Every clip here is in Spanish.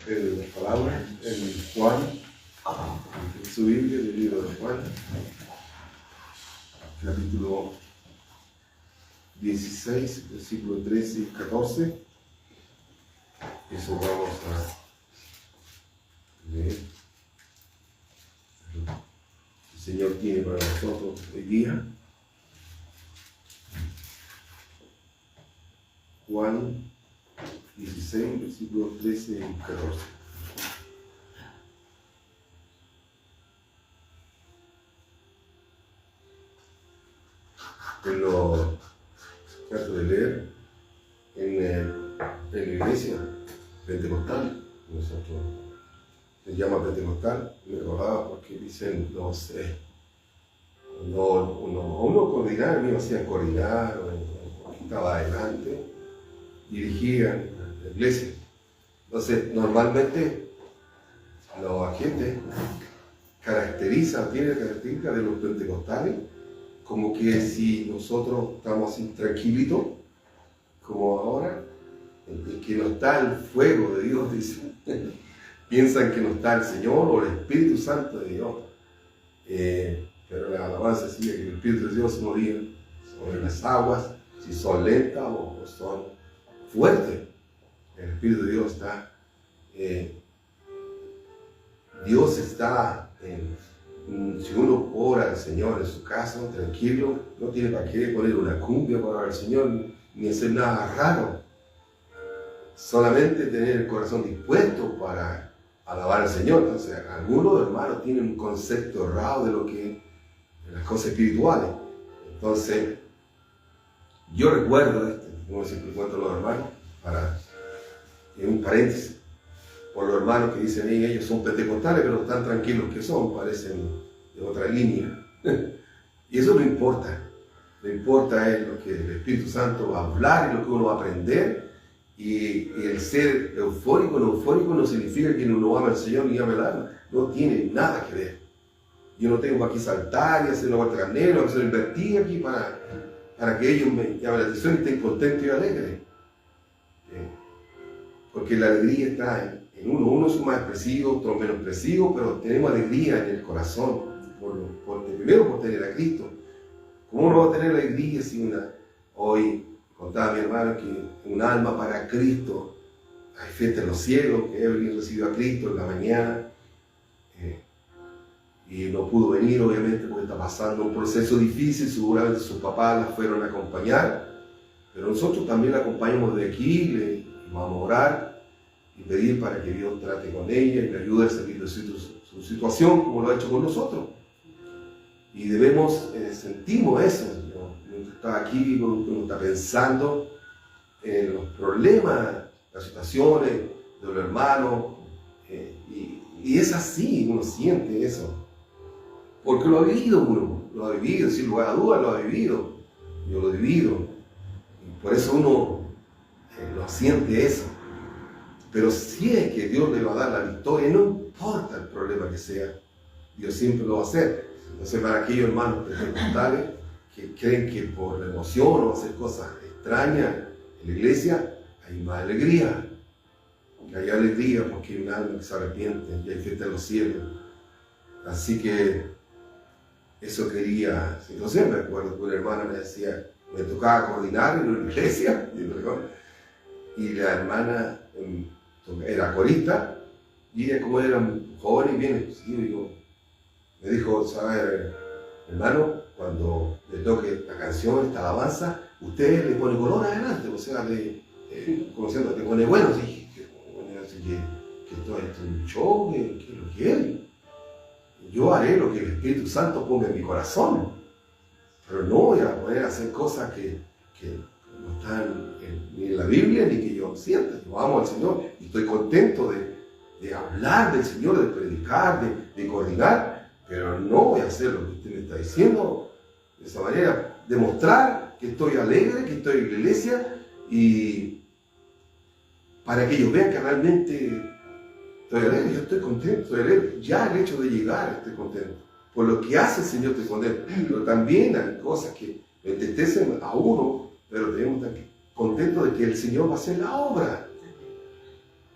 las palabras en Juan, en su Biblia, el libro de Juan, capítulo 16, versículos 13 y 14. Eso vamos a leer. El Señor tiene para nosotros hoy día. Juan 16, versículos 13 y 14. Lo trato de leer en la iglesia pentecostal. Nosotros se llama pentecostal, me acordaba porque dicen, no sé, uno coordinar, a mí me hacían coordinar, o estaba adelante, dirigían la iglesia. Entonces, normalmente la gente tiene la característica de los pentecostales, como que si nosotros estamos así tranquilitos, como ahora, que no está el fuego de Dios, dicen, piensan que no está el Señor o el Espíritu Santo de Dios. Pero la alabanza decía que el Espíritu de Dios se movía sobre las aguas, si son lentas o son fuertes. El Espíritu de Dios está, si uno ora al Señor en su casa, tranquilo, no tiene para qué poner una cumbia para orar al Señor, ni hacer nada raro. Solamente tener el corazón dispuesto para alabar al Señor. Entonces, algunos hermanos tienen un concepto errado de lo que de las cosas espirituales. Entonces, yo recuerdo, como siempre cuento a los hermanos, en un paréntesis, por los hermanos que dicen, ellos son pentecostales, pero tan tranquilos que son, parecen de otra línea. Y eso no importa. Lo importa es lo que el Espíritu Santo va a hablar y lo que uno va a aprender. Y el ser eufórico o no eufórico no significa que uno ama al Señor ni ama el alma. No tiene nada que ver. Yo no tengo aquí saltar y hacer una vuelta carnero, hacer invertir aquí para que ellos me llamen la atención y estén contentos y alegres. Porque la alegría está en uno. Uno es más expresivo, otro menos expresivo, pero tenemos alegría en el corazón. Primero por tener a Cristo. ¿Cómo uno va a tener alegría si hoy contaba mi hermano que un alma para Cristo, hay fiesta en los cielos, que Evelyn recibió a Cristo en la mañana, y no pudo venir obviamente porque está pasando un proceso difícil, seguramente sus papás la fueron a acompañar, pero nosotros también la acompañamos de aquí, le vamos a orar y pedir para que Dios trate con ella y le ayude a salir de su situación como lo ha hecho con nosotros. Y debemos, sentimos eso. Uno está aquí, uno está pensando en los problemas, las situaciones de los hermanos, y es así, uno siente eso. Porque lo ha vivido uno, lo ha vivido, sin lugar a dudas lo ha vivido. Yo lo he vivido. Y por eso uno lo siente eso. Pero si es que Dios le va a dar la victoria, no importa el problema que sea, Dios siempre lo va a hacer. Entonces, para aquellos hermanos pentecostales que creen que por la emoción o hacer cosas extrañas en la iglesia, hay más alegría. Hay alegría porque hay un alma que se arrepiente y hay fiesta en los cielos. Así que eso quería. Entonces me acuerdo que una hermana me decía, me tocaba coordinar en una iglesia, y la hermana era corista, y ella, como era joven y bien expresiva, me dijo, ¿sabes, hermano? Cuando le toque la canción, esta alabanza, usted le pone color adelante, o sea, como diciendo, le pone bueno, así que esto es un show, que es lo que es. Yo haré lo que el Espíritu Santo ponga en mi corazón, pero no voy a poder hacer cosas que no están ni en la Biblia ni que yo sienta. Yo amo al Señor y estoy contento de hablar del Señor, de predicar, de coordinar, pero no voy a hacer lo que usted me está diciendo de esa manera, demostrar que estoy alegre, que estoy en la iglesia, y para que ellos vean que realmente estoy alegre, yo estoy contento, estoy alegre. Ya el hecho de llegar estoy contento. Por lo que hace el Señor estoy contento. Pero también hay cosas que me entristecen a uno, pero debemos estar contentos de que el Señor va a hacer la obra.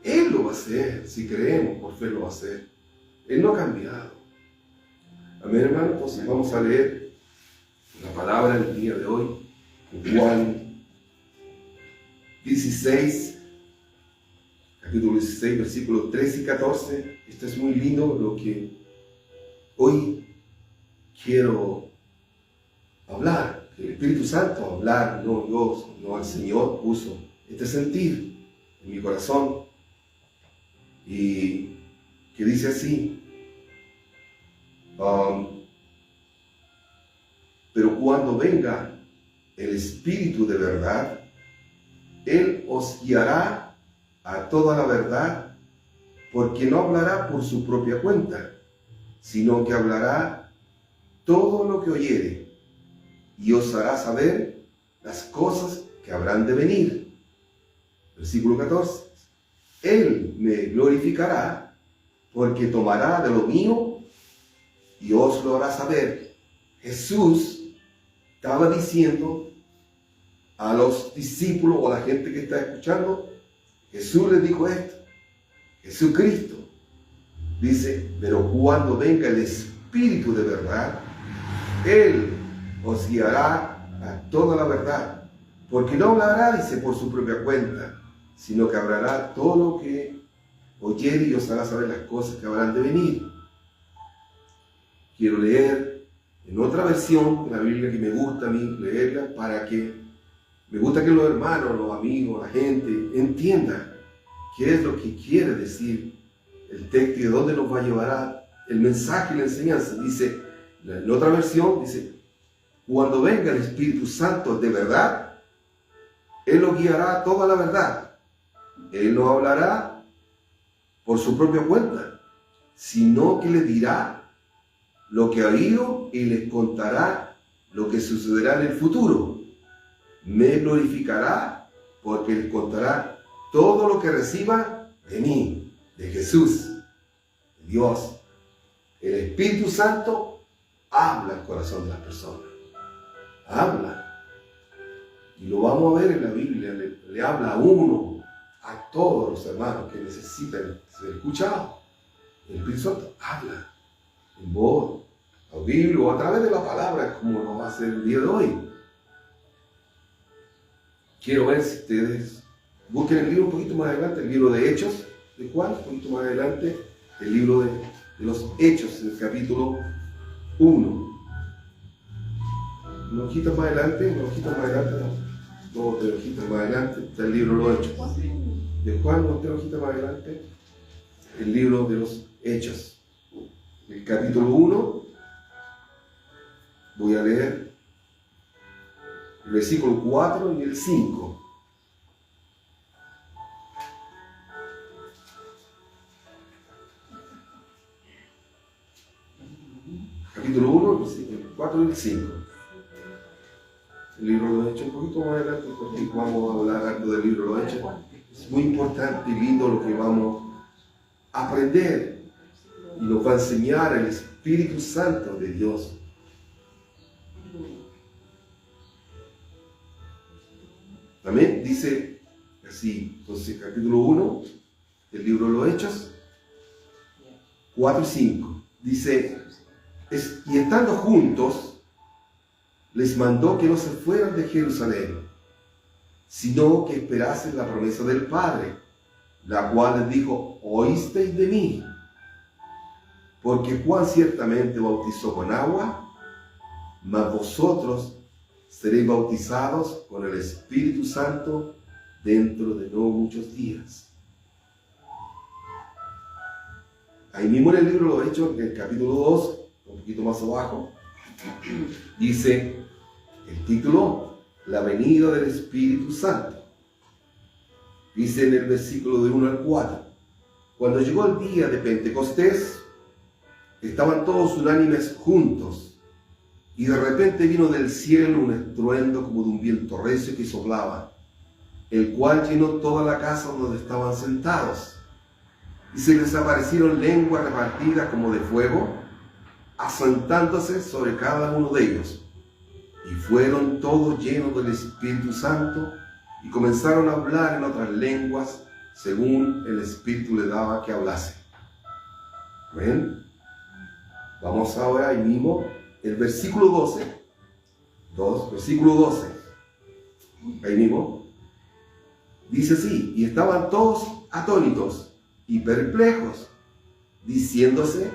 Él lo va a hacer, si creemos, por fe lo va a hacer. Él no ha cambiado. Amén, hermano. Entonces vamos a leer la palabra del día de hoy, en Juan 16, capítulo 16, versículos 13 y 14. Esto es muy lindo lo que hoy quiero hablar. El Espíritu Santo hablar, no Dios, no el Señor, puso este sentir en mi corazón. Y que dice así: pero cuando venga el Espíritu de verdad, Él os guiará a toda la verdad, porque no hablará por su propia cuenta, sino que hablará todo lo que oyere, y os hará saber las cosas que habrán de venir. Versículo 14. Él me glorificará, porque tomará de lo mío y os lo hará saber. Jesús estaba diciendo a los discípulos o a la gente que está escuchando, Jesús les dijo esto. Jesucristo dice, pero cuando venga el Espíritu de verdad, Él os guiará a toda la verdad, porque no hablará, dice, por su propia cuenta, sino que hablará todo lo que oyere y os hará saber las cosas que habrán de venir. Quiero leer en otra versión de la Biblia que me gusta a mí leerla, para que me gusta que los hermanos, los amigos, la gente entienda qué es lo que quiere decir el texto y de dónde nos va a llevar el mensaje y la enseñanza. Dice, en otra versión, dice, cuando venga el Espíritu Santo de verdad, Él lo guiará a toda la verdad. Él no hablará por su propia cuenta, sino que les dirá lo que ha oído y les contará lo que sucederá en el futuro. Me glorificará, porque les contará todo lo que reciba de mí, de Jesús, de Dios. El Espíritu Santo habla al corazón de las personas. Habla. Y lo vamos a ver en la Biblia. Le habla a uno, a todos los hermanos que necesitan ser escuchados. El Espíritu Santo habla en voz audible o a través de la palabra, como lo va a hacer el día de hoy. Quiero ver si ustedes busquen el libro un poquito más adelante, el libro de Hechos de Juan, un poquito más adelante, el libro de los Hechos, en el capítulo 1. Una hojita más adelante, dos hojitas más adelante, está el libro de los Hechos. De Juan, otra hojita más adelante, el libro de los Hechos. El capítulo 1, voy a leer el versículo 4 y el 5. Capítulo 1, versículo 4 y el 5. El libro de los Hechos, un poquito más adelante, porque vamos a hablar algo del libro de los Hechos. Es muy importante y lindo lo que vamos a aprender. Y nos va a enseñar el Espíritu Santo de Dios. Amén. Dice así, entonces capítulo 1 del libro de los Hechos, 4 y 5. Dice, y estando juntos, les mandó que no se fueran de Jerusalén, sino que esperasen la promesa del Padre, la cual les dijo, oísteis de mí, porque Juan ciertamente bautizó con agua, mas vosotros seréis bautizados con el Espíritu Santo dentro de no muchos días. Ahí mismo en el libro de los Hechos, en el capítulo 2, un poquito más abajo, dice el título, la venida del Espíritu Santo. Dice en el versículo de 1 al 4, cuando llegó el día de Pentecostés, estaban todos unánimes juntos, y de repente vino del cielo un estruendo como de un viento recio que soplaba, el cual llenó toda la casa donde estaban sentados. Y se les aparecieron lenguas repartidas como de fuego, asentándose sobre cada uno de ellos. Y fueron todos llenos del Espíritu Santo, y comenzaron a hablar en otras lenguas, según el Espíritu le daba que hablase. ¿Ven? Vamos ahora ahí mismo, el versículo 12. Versículo 12. Ahí mismo. Dice así: y estaban todos atónitos y perplejos, diciéndose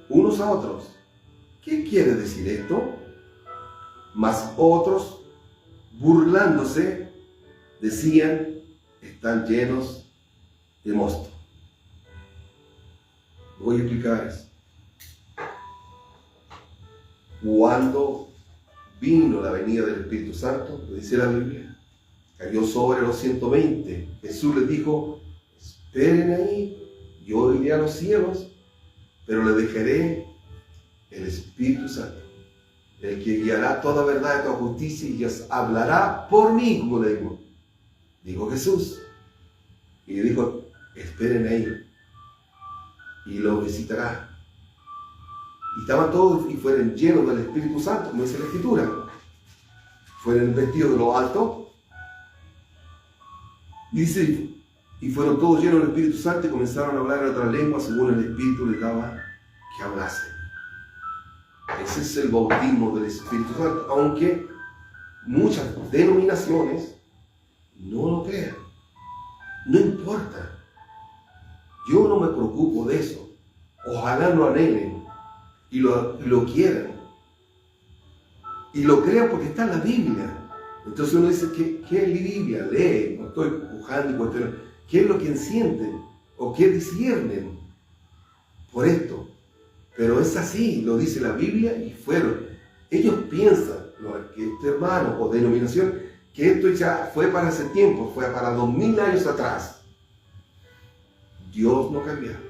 unos a otros: ¿qué quiere decir esto? Mas otros, burlándose, decían: están llenos de mosto. Voy a explicar eso. Cuando vino la venida del Espíritu Santo, lo dice la Biblia, cayó sobre los 120. Jesús les dijo: esperen ahí, yo iré a los cielos, pero le dejaré el Espíritu Santo, el que guiará toda verdad y toda justicia, y os hablará por mí, como le dijo Jesús. Y le dijo: esperen ahí, y lo visitará. Y estaban todos y fueron llenos del Espíritu Santo, como dice la Escritura. Fueron vestidos de lo alto. Dice: y fueron todos llenos del Espíritu Santo y comenzaron a hablar en otra lengua según el Espíritu les daba que hablasen. Ese es el bautismo del Espíritu Santo, aunque muchas denominaciones no lo crean. No importa. Yo no me preocupo de eso. Ojalá lo anhelen y lo quieran. Y lo crean porque está en la Biblia. Entonces uno dice: ¿qué es la Biblia? Lee, no estoy empujando y cuestionando. ¿Qué es lo que sienten o qué disciernen por esto? Pero es así, lo dice la Biblia, y fueron. Ellos piensan, que este hermano o denominación, que esto ya fue para ese tiempo, fue para 2000 años atrás. Dios no cambia.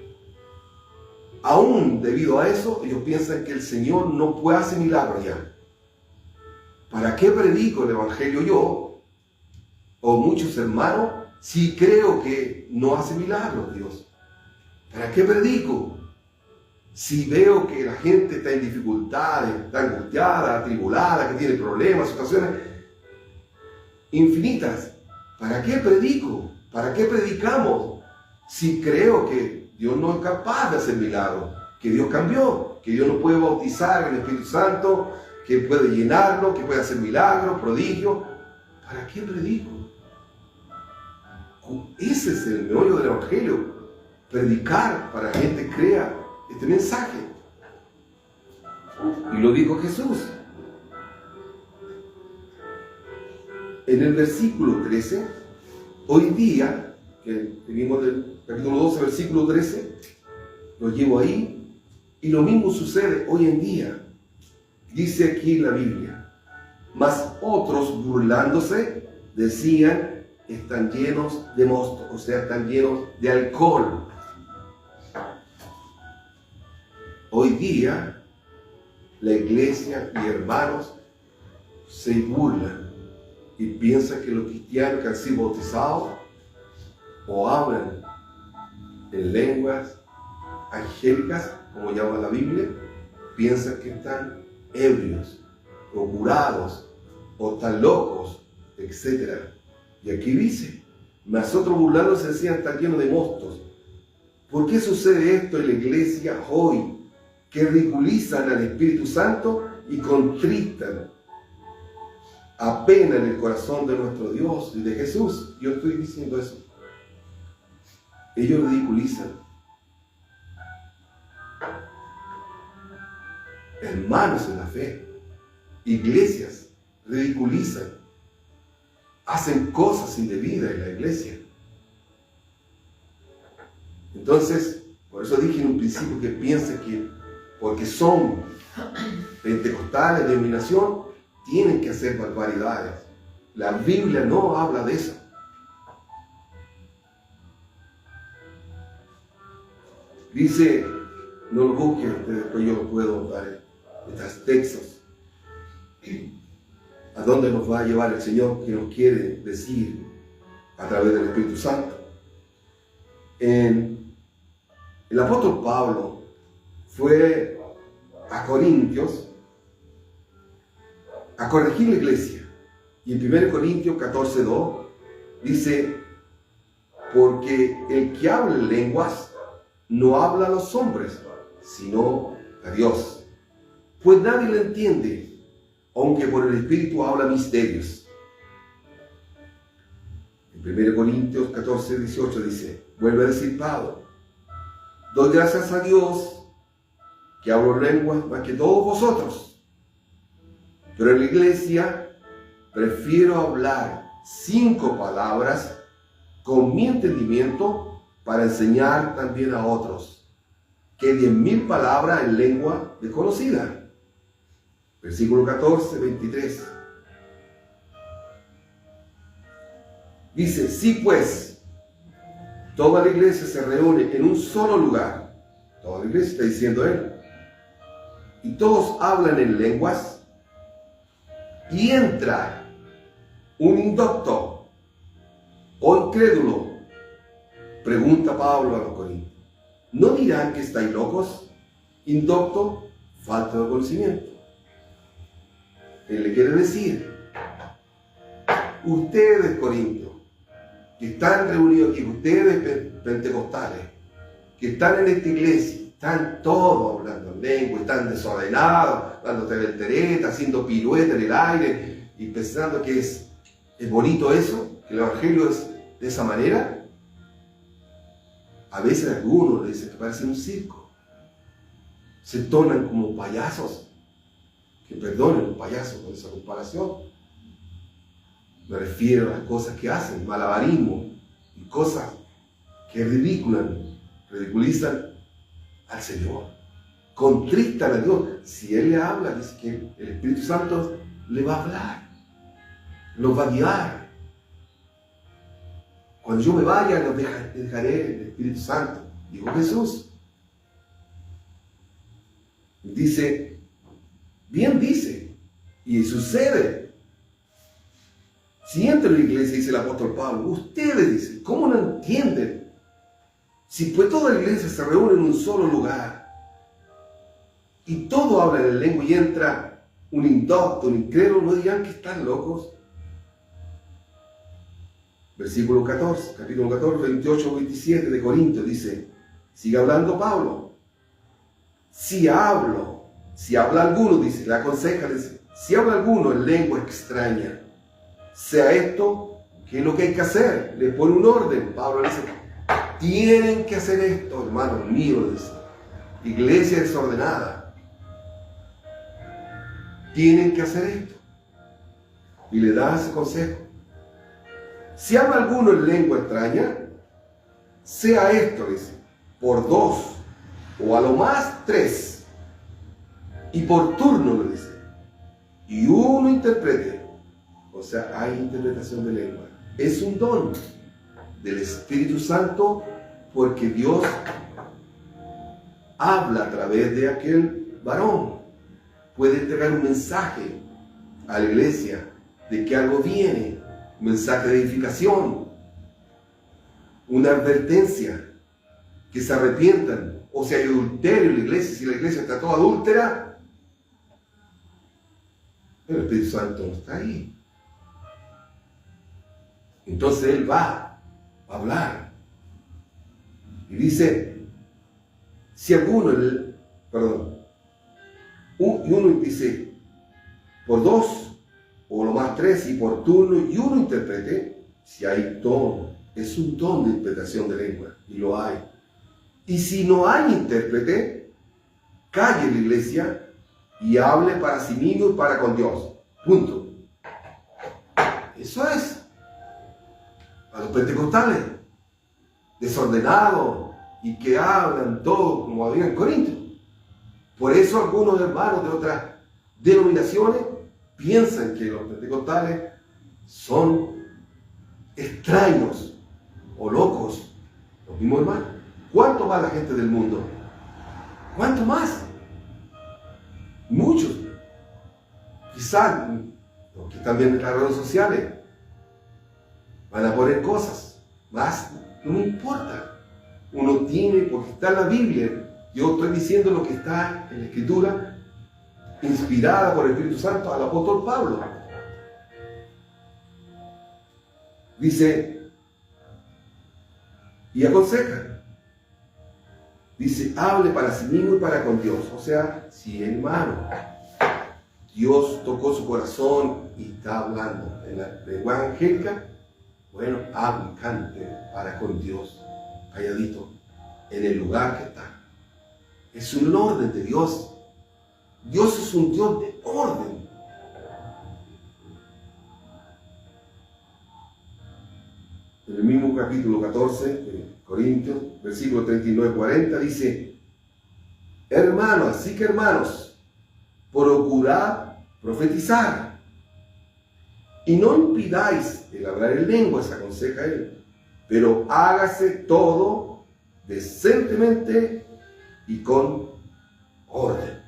Aún debido a eso, ellos piensan que el Señor no puede hacer milagros ya. ¿Para qué predico el Evangelio yo, o muchos hermanos, si creo que no hace milagros Dios? ¿Para qué predico? Si veo que la gente está en dificultades, está angustiada, atribulada, que tiene problemas, situaciones infinitas, ¿para qué predico? ¿Para qué predicamos? Si creo que Dios no es capaz de hacer milagros, que Dios cambió, que Dios nos puede bautizar en el Espíritu Santo, que puede llenarlo, que puede hacer milagros, prodigios. ¿Para qué predico? Ese es el meollo del Evangelio. Predicar para que la gente crea este mensaje. Y lo dijo Jesús. En el versículo 13, hoy día, que vimos del capítulo 12, versículo 13, lo llevo ahí, y lo mismo sucede hoy en día. Dice aquí la Biblia: mas otros, burlándose, decían: están llenos de mosto, o sea, están llenos de alcohol. Hoy día, la iglesia y hermanos se burlan y piensan que los cristianos que han sido bautizados o hablan en lenguas angélicas, como llama la Biblia, piensan que están ebrios, o curados, o están locos, etc. Y aquí dice: mas otros burlándose decían: están llenos de mostos. ¿Por qué sucede esto en la iglesia hoy? Que ridiculizan al Espíritu Santo y contristan, apenan el corazón de nuestro Dios y de Jesús. Yo estoy diciendo eso. Ellos ridiculizan. Hermanos en la fe, iglesias, ridiculizan, hacen cosas indebidas en la iglesia. Entonces, por eso dije en un principio que piensen que porque son pentecostales, de denominación, tienen que hacer barbaridades. La Biblia no habla de eso. Dice, no lo busquen, después yo puedo dar estos textos. ¿A dónde nos va a llevar el Señor? Que nos quiere decir a través del Espíritu Santo. El apóstol Pablo fue a Corintios a corregir la iglesia. Y en 1 Corintios 14:2 dice: porque el que habla en lenguas no habla a los hombres, sino a Dios. Pues nadie le entiende, aunque por el Espíritu habla misterios. En 1 Corintios 14, 18 dice, vuelve a decir Pablo, doy gracias a Dios que hablo lenguas más que todos vosotros, pero en la iglesia prefiero hablar 5 palabras con mi entendimiento para enseñar también a otros, que 10.000 palabras en lengua desconocida. Versículo 14, 23. Dice, si pues toda la iglesia se reúne en un solo lugar, toda la iglesia está diciendo él, y todos hablan en lenguas, y entra un indocto o incrédulo, pregunta Pablo a los corintios, ¿no dirán que estáis locos? Indocto, falta de conocimiento. Él le quiere decir, ustedes corintios, que están reunidos aquí, ustedes pentecostales, que están en esta iglesia, están todos hablando en lengua, están desordenados, dándote volteretas, haciendo piruetas en el aire y pensando que es bonito eso, que el evangelio es de esa manera. A veces algunos le dicen que parece un circo, se tornan como payasos, que perdonen los payasos con esa comparación. Me refiero a las cosas que hacen, malabarismo y cosas que ridiculizan al Señor, contristan a Dios. Si Él le habla, dice que el Espíritu Santo le va a hablar, los va a guiar. Cuando yo me vaya, los dejaré el Espíritu Santo, dijo Jesús. Dice, bien dice, y sucede. Si entra en la iglesia, dice el apóstol Pablo, ustedes dicen, ¿cómo no entienden? Si pues toda la iglesia se reúne en un solo lugar y todo habla en lengua y entra un indocto, un incrédulo, ¿no dirán que están locos? Versículo 14, capítulo 14, 28, 27 de Corintios dice, sigue hablando Pablo. Si habla alguno, dice, le aconseja, dice, si habla alguno en lengua extraña, sea esto, ¿qué es lo que hay que hacer? Le pone un orden. Pablo dice, tienen que hacer esto, hermanos míos, dice. Iglesia desordenada. Tienen que hacer esto. Y le da ese consejo. Si habla alguno en lengua extraña, sea esto, dice, por 2, o a lo más 3, y por turno, le dice, y uno interprete. O sea, hay interpretación de lengua. Es un don del Espíritu Santo porque Dios habla a través de aquel varón. Puede entregar un mensaje a la iglesia de que algo viene, un mensaje de edificación, una advertencia, que se arrepientan, o si hay adulterio en la iglesia, si la iglesia está toda adúltera, pero el Espíritu Santo no está ahí. Entonces Él va a hablar. Y dice, si alguno, uno dice, por 2, o lo más 3, y por turno, y uno interprete, si hay don, es un don de interpretación de lengua, y lo hay. Y si no hay intérprete, calle en la iglesia y hable para sí mismo y para con Dios. Punto. Eso es. A los pentecostales, desordenados y que hablan todo como había en Corinto. Por eso algunos hermanos de otras denominaciones piensan que los pentecostales son extraños o locos, los mismos hermanos. ¿Cuánto más la gente del mundo? ¿Cuánto más? Muchos. Quizás los que están viendo en las redes sociales van a poner cosas, más no me importa. Uno tiene, porque está en la Biblia, yo estoy diciendo lo que está en la Escritura, inspirada por el Espíritu Santo al apóstol Pablo. Dice, y aconseja. Dice, hable para sí mismo y para con Dios. O sea, si hermano, Dios tocó su corazón y está hablando en la lengua angélica, bueno, hable, cante para con Dios, calladito, en el lugar que está. Es un orden de Dios. Dios es un Dios de orden. En el mismo capítulo 14 de Corintios, versículo 39-40, dice, hermanos, así que hermanos, procurad profetizar y no impidáis el hablar en lenguas, aconseja él, pero hágase todo decentemente y con orden.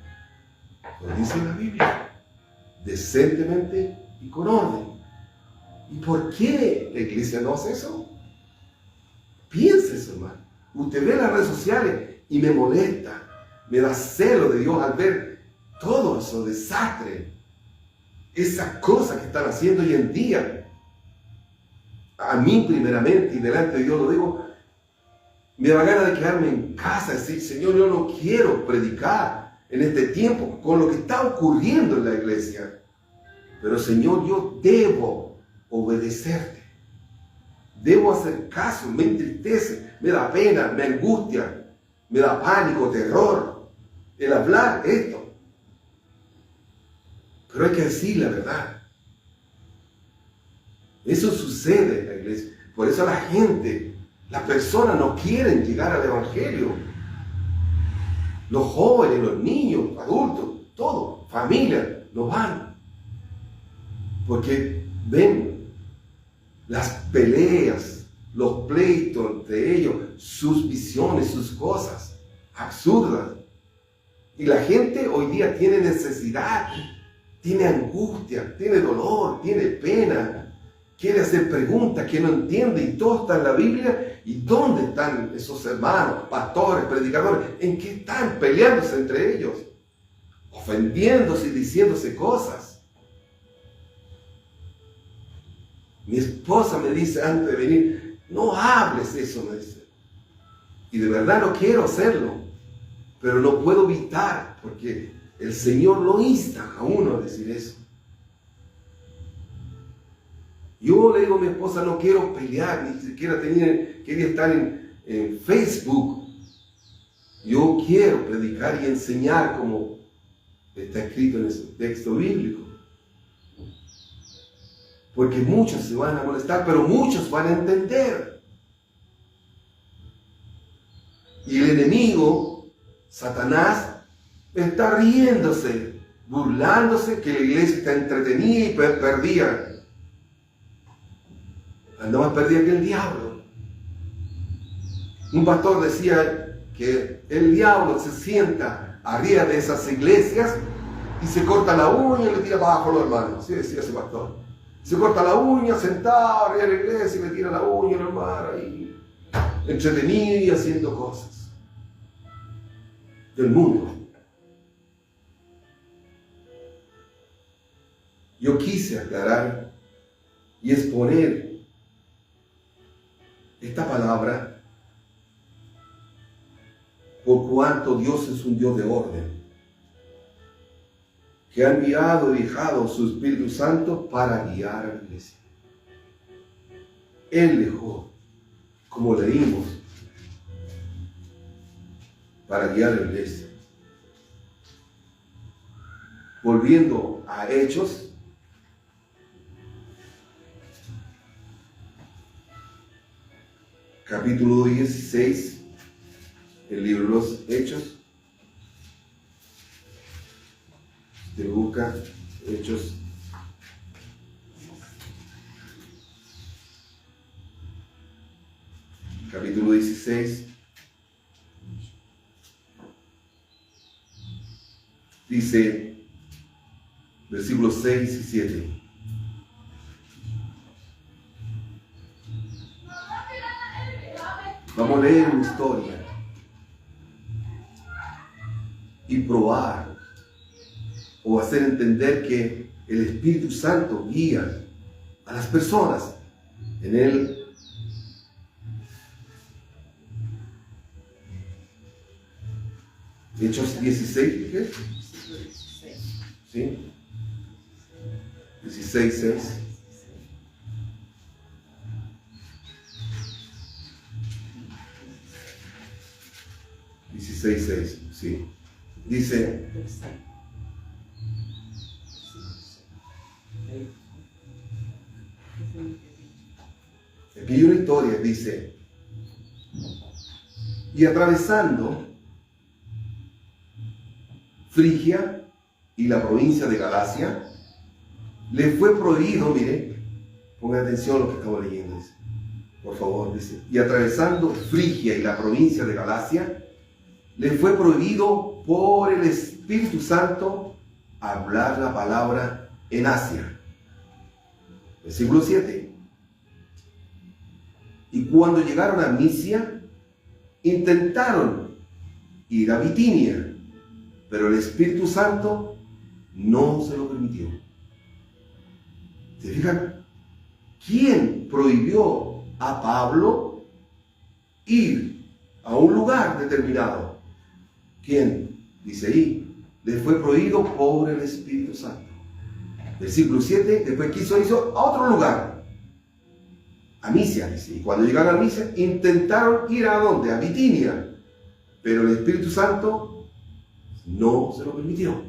Lo dice la Biblia, decentemente y con orden. ¿Y por qué la iglesia no hace eso? Piense eso, hermano. Usted ve las redes sociales y me molesta, me da celo de Dios al ver todo eso desastre, esas cosas que están haciendo hoy en día. A mí primeramente y delante de Dios lo digo, me da ganas de quedarme en casa y decir, Señor, yo no quiero predicar en este tiempo con lo que está ocurriendo en la iglesia. Pero Señor, yo debo obedecerte. Debo hacer caso, me entristece, me da pena, me angustia, me da pánico, terror el hablar esto. Pero hay que decir la verdad. Eso sucede en la iglesia. Por eso la gente, las personas no quieren llegar al evangelio. Los jóvenes, los niños, adultos, todo, familia, no van. Porque ven las peleas, los pleitos entre ellos, sus visiones, sus cosas absurdas. Y la gente hoy día tiene necesidad, tiene angustia, tiene dolor, tiene pena, quiere hacer preguntas que no entiende, y todo está en la Biblia. ¿Y dónde están esos hermanos, pastores, predicadores? ¿En qué están peleándose entre ellos? Ofendiéndose y diciéndose cosas. Mi esposa me dice antes de venir, no hables eso, me dice. Y de verdad no quiero hacerlo, pero no puedo evitar, porque el Señor lo insta a uno a decir eso. Yo le digo a mi esposa, no quiero pelear, ni siquiera quería estar en Facebook. Yo quiero predicar y enseñar como está escrito en ese texto bíblico. Porque muchos se van a molestar, pero muchos van a entender. Y el enemigo, Satanás, está riéndose, burlándose que la iglesia está entretenida y perdida. Anda más perdida que el diablo. Un pastor decía que el diablo se sienta arriba de esas iglesias y se corta la uña y le tira para abajo a los hermanos. Así decía ese pastor. Se corta la uña sentado arriba de la iglesia y le tira la uña a los hermanos ahí, entretenido y haciendo cosas del mundo. Yo quise aclarar y exponer esta palabra por cuanto Dios es un Dios de orden, que ha enviado y dejado su Espíritu Santo para guiar a la iglesia. Él dejó, como leímos, para guiar a la iglesia. Volviendo a Hechos, capítulo 16, el libro de los Hechos. De Lucas, Hechos, capítulo 16, dice, versículos 6 y 7. Vamos a leer una historia y probar o hacer entender que el Espíritu Santo guía a las personas en el Hechos 16, ¿qué? ¿Sí? 16, 6. Sí. Dice, aquí hay una historia, dice, y atravesando Frigia y la provincia de Galacia, le fue prohibido, mire, pongan atención a lo que estamos leyendo, dice, por favor, dice, y atravesando Frigia y la provincia de Galacia, le fue prohibido por el Espíritu Santo hablar la palabra en Asia. Versículo 7. Y cuando llegaron a Misia, intentaron ir a Bitinia, pero el Espíritu Santo no se lo permitió. ¿Se fijan? ¿Quién prohibió a Pablo ir a un lugar determinado? ¿Quién? Dice ahí, le fue prohibido por el Espíritu Santo. Versículo 7, después quiso ir a otro lugar, a Misia, dice. Y cuando llegaron a Misia, intentaron ir ¿a dónde? A Bitinia, pero el Espíritu Santo no se lo permitió.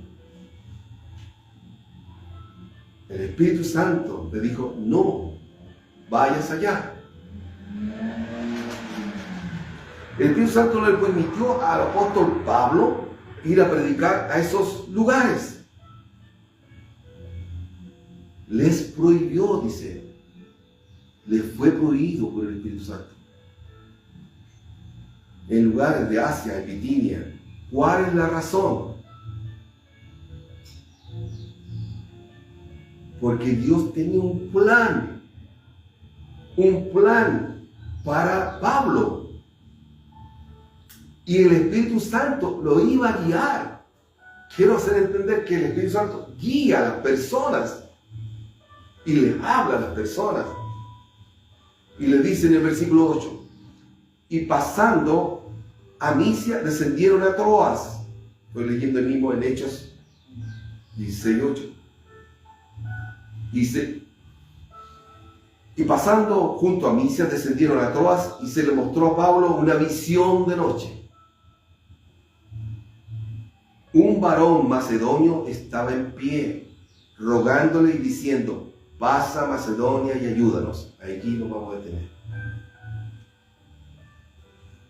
El Espíritu Santo le dijo, no, vayas allá. El Espíritu Santo no le permitió al apóstol Pablo ir a predicar a esos lugares. Les prohibió, dice. Les fue prohibido por el Espíritu Santo. En lugares de Asia, en Bitinia. ¿Cuál es la razón? Porque Dios tenía un plan para Pablo. Y el Espíritu Santo lo iba a guiar. Quiero hacer entender que el Espíritu Santo guía a las personas y les habla a las personas. Y le dice en el versículo 8, y pasando a Misia, descendieron a Troas. Estoy leyendo el mismo en Hechos 16:8. Dice, y pasando junto a Misia, descendieron a Troas y se le mostró a Pablo una visión de noche. Un varón macedonio estaba en pie, rogándole y diciendo, pasa a Macedonia y ayúdanos. Aquí nos vamos a detener.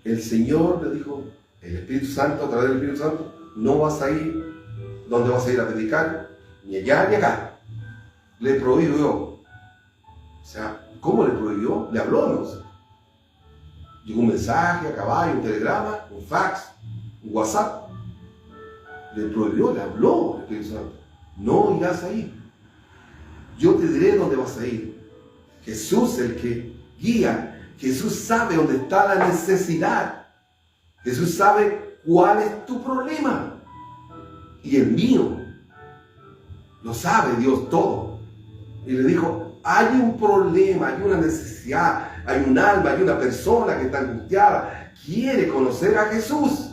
El Señor le dijo, el Espíritu Santo, a través del Espíritu Santo, no vas a ir, ¿dónde vas a ir a predicar? Ni allá ni acá. Le prohibió. O sea, ¿cómo le prohibió? Le habló, ¿no? Llegó un mensaje a caballo, un telegrama, un fax, un WhatsApp. Le prohibió, le habló el Espíritu Santo. No irás a ir. Yo te diré dónde vas a ir. Jesús, el que guía. Jesús sabe dónde está la necesidad. Jesús sabe cuál es tu problema. Y el mío. Lo sabe Dios todo. Y le dijo, hay un problema, hay una necesidad, hay un alma, hay una persona que está angustiada. Quiere conocer a Jesús.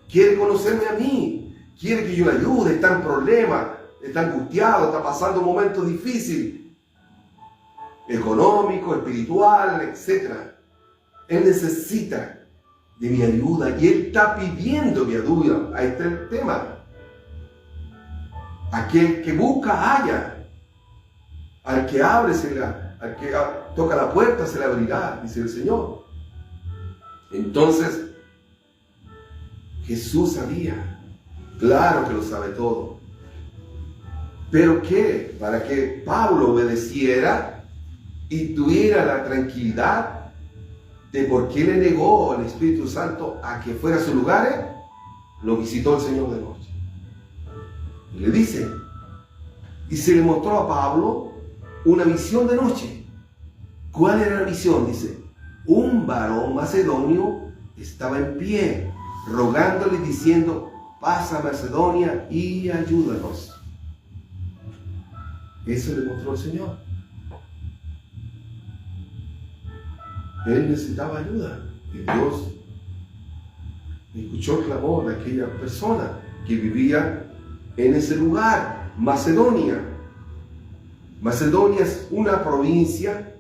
Quiere conocerme a mí. Quiere que yo le ayude, está en problemas, está angustiado, está pasando un momento difícil, económico, espiritual, etc. Él necesita de mi ayuda y él está pidiendo mi ayuda. Ahí está el tema. Aquel que busca, halla. Al que abre, al que toca la puerta, se le abrirá, dice el Señor. Entonces, Jesús sabía. Claro que lo sabe todo. ¿Pero qué? Para que Pablo obedeciera y tuviera la tranquilidad de por qué le negó al Espíritu Santo a que fuera a sus lugares, lo visitó el Señor de noche. Y le dice, y se le mostró a Pablo una visión de noche. ¿Cuál era la visión? Dice, un varón macedonio estaba en pie, rogándole y diciendo, pasa a Macedonia y ayúdanos. Eso le mostró el Señor. Él necesitaba ayuda. Y Dios escuchó el clamor de aquella persona que vivía en ese lugar, Macedonia. Macedonia es una provincia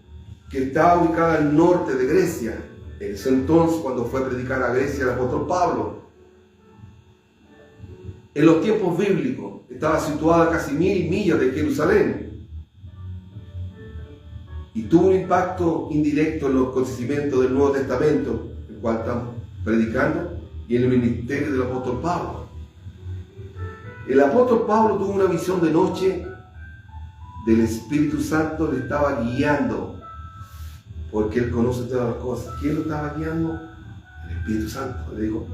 que está ubicada al norte de Grecia. En ese entonces, cuando fue a predicar a Grecia el apóstol Pablo, en los tiempos bíblicos, estaba situada a casi 1000 millas de Jerusalén y tuvo un impacto indirecto en los acontecimientos del Nuevo Testamento, el cual estamos predicando, y en el ministerio del apóstol Pablo. El apóstol Pablo tuvo una visión de noche del Espíritu Santo, le estaba guiando, porque él conoce todas las cosas. ¿Quién lo estaba guiando? El Espíritu Santo. Le dijo: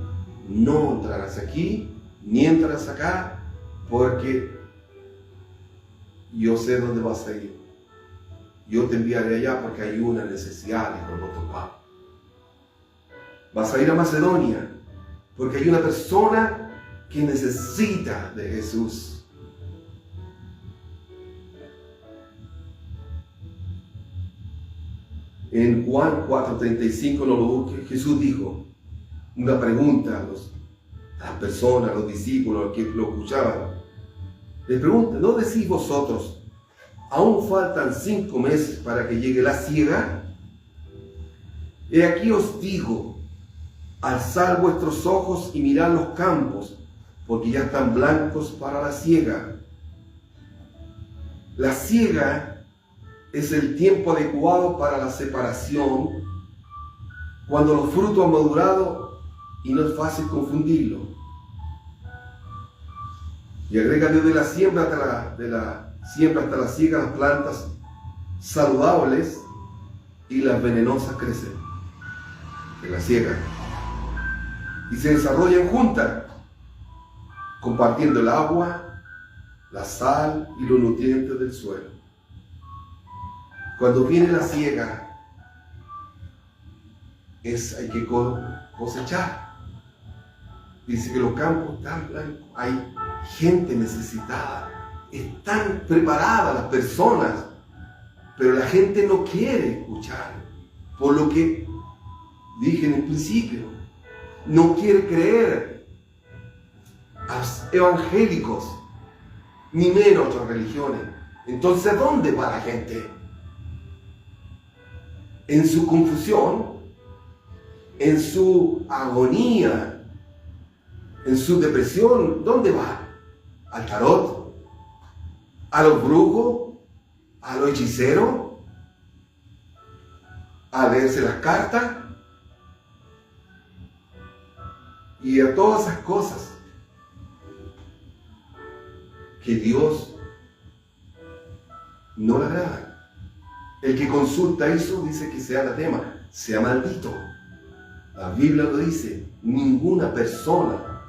no entrarás aquí, ni entrarás acá, porque yo sé dónde vas a ir. Yo te enviaré allá porque hay una necesidad, dijo el apóstol Pablo. Vas a ir a Macedonia porque hay una persona que necesita de Jesús. En Juan 4:35, no lo busque, Jesús dijo una pregunta a las personas, a los discípulos que lo escuchaban. Les pregunta: ¿no decís vosotros, aún faltan 5 meses para que llegue la siega? He aquí os digo, alzad vuestros ojos y mirad los campos, porque ya están blancos para la siega. La siega es el tiempo adecuado para la separación, cuando los frutos han madurado y no es fácil confundirlo. Y agrega: desde la siembra hasta la siega, las plantas saludables y las venenosas crecen en la siega y se desarrollan juntas, compartiendo el agua, la sal y los nutrientes del suelo. Cuando viene la siega, hay que cosechar. Dice que los campos están blancos, hay gente necesitada, están preparadas las personas, pero la gente no quiere escuchar, por lo que dije en el principio, no quiere creer a los evangélicos, ni menos a otras religiones. Entonces, ¿a dónde va la gente? En su confusión, en su agonía, en su depresión, ¿dónde va? ¿Al tarot? ¿A los brujos? ¿A los hechiceros? ¿A leerse las cartas? Y a todas esas cosas que Dios no le agrada. El que consulta eso dice que sea anatema, sea maldito. La Biblia lo dice: ninguna persona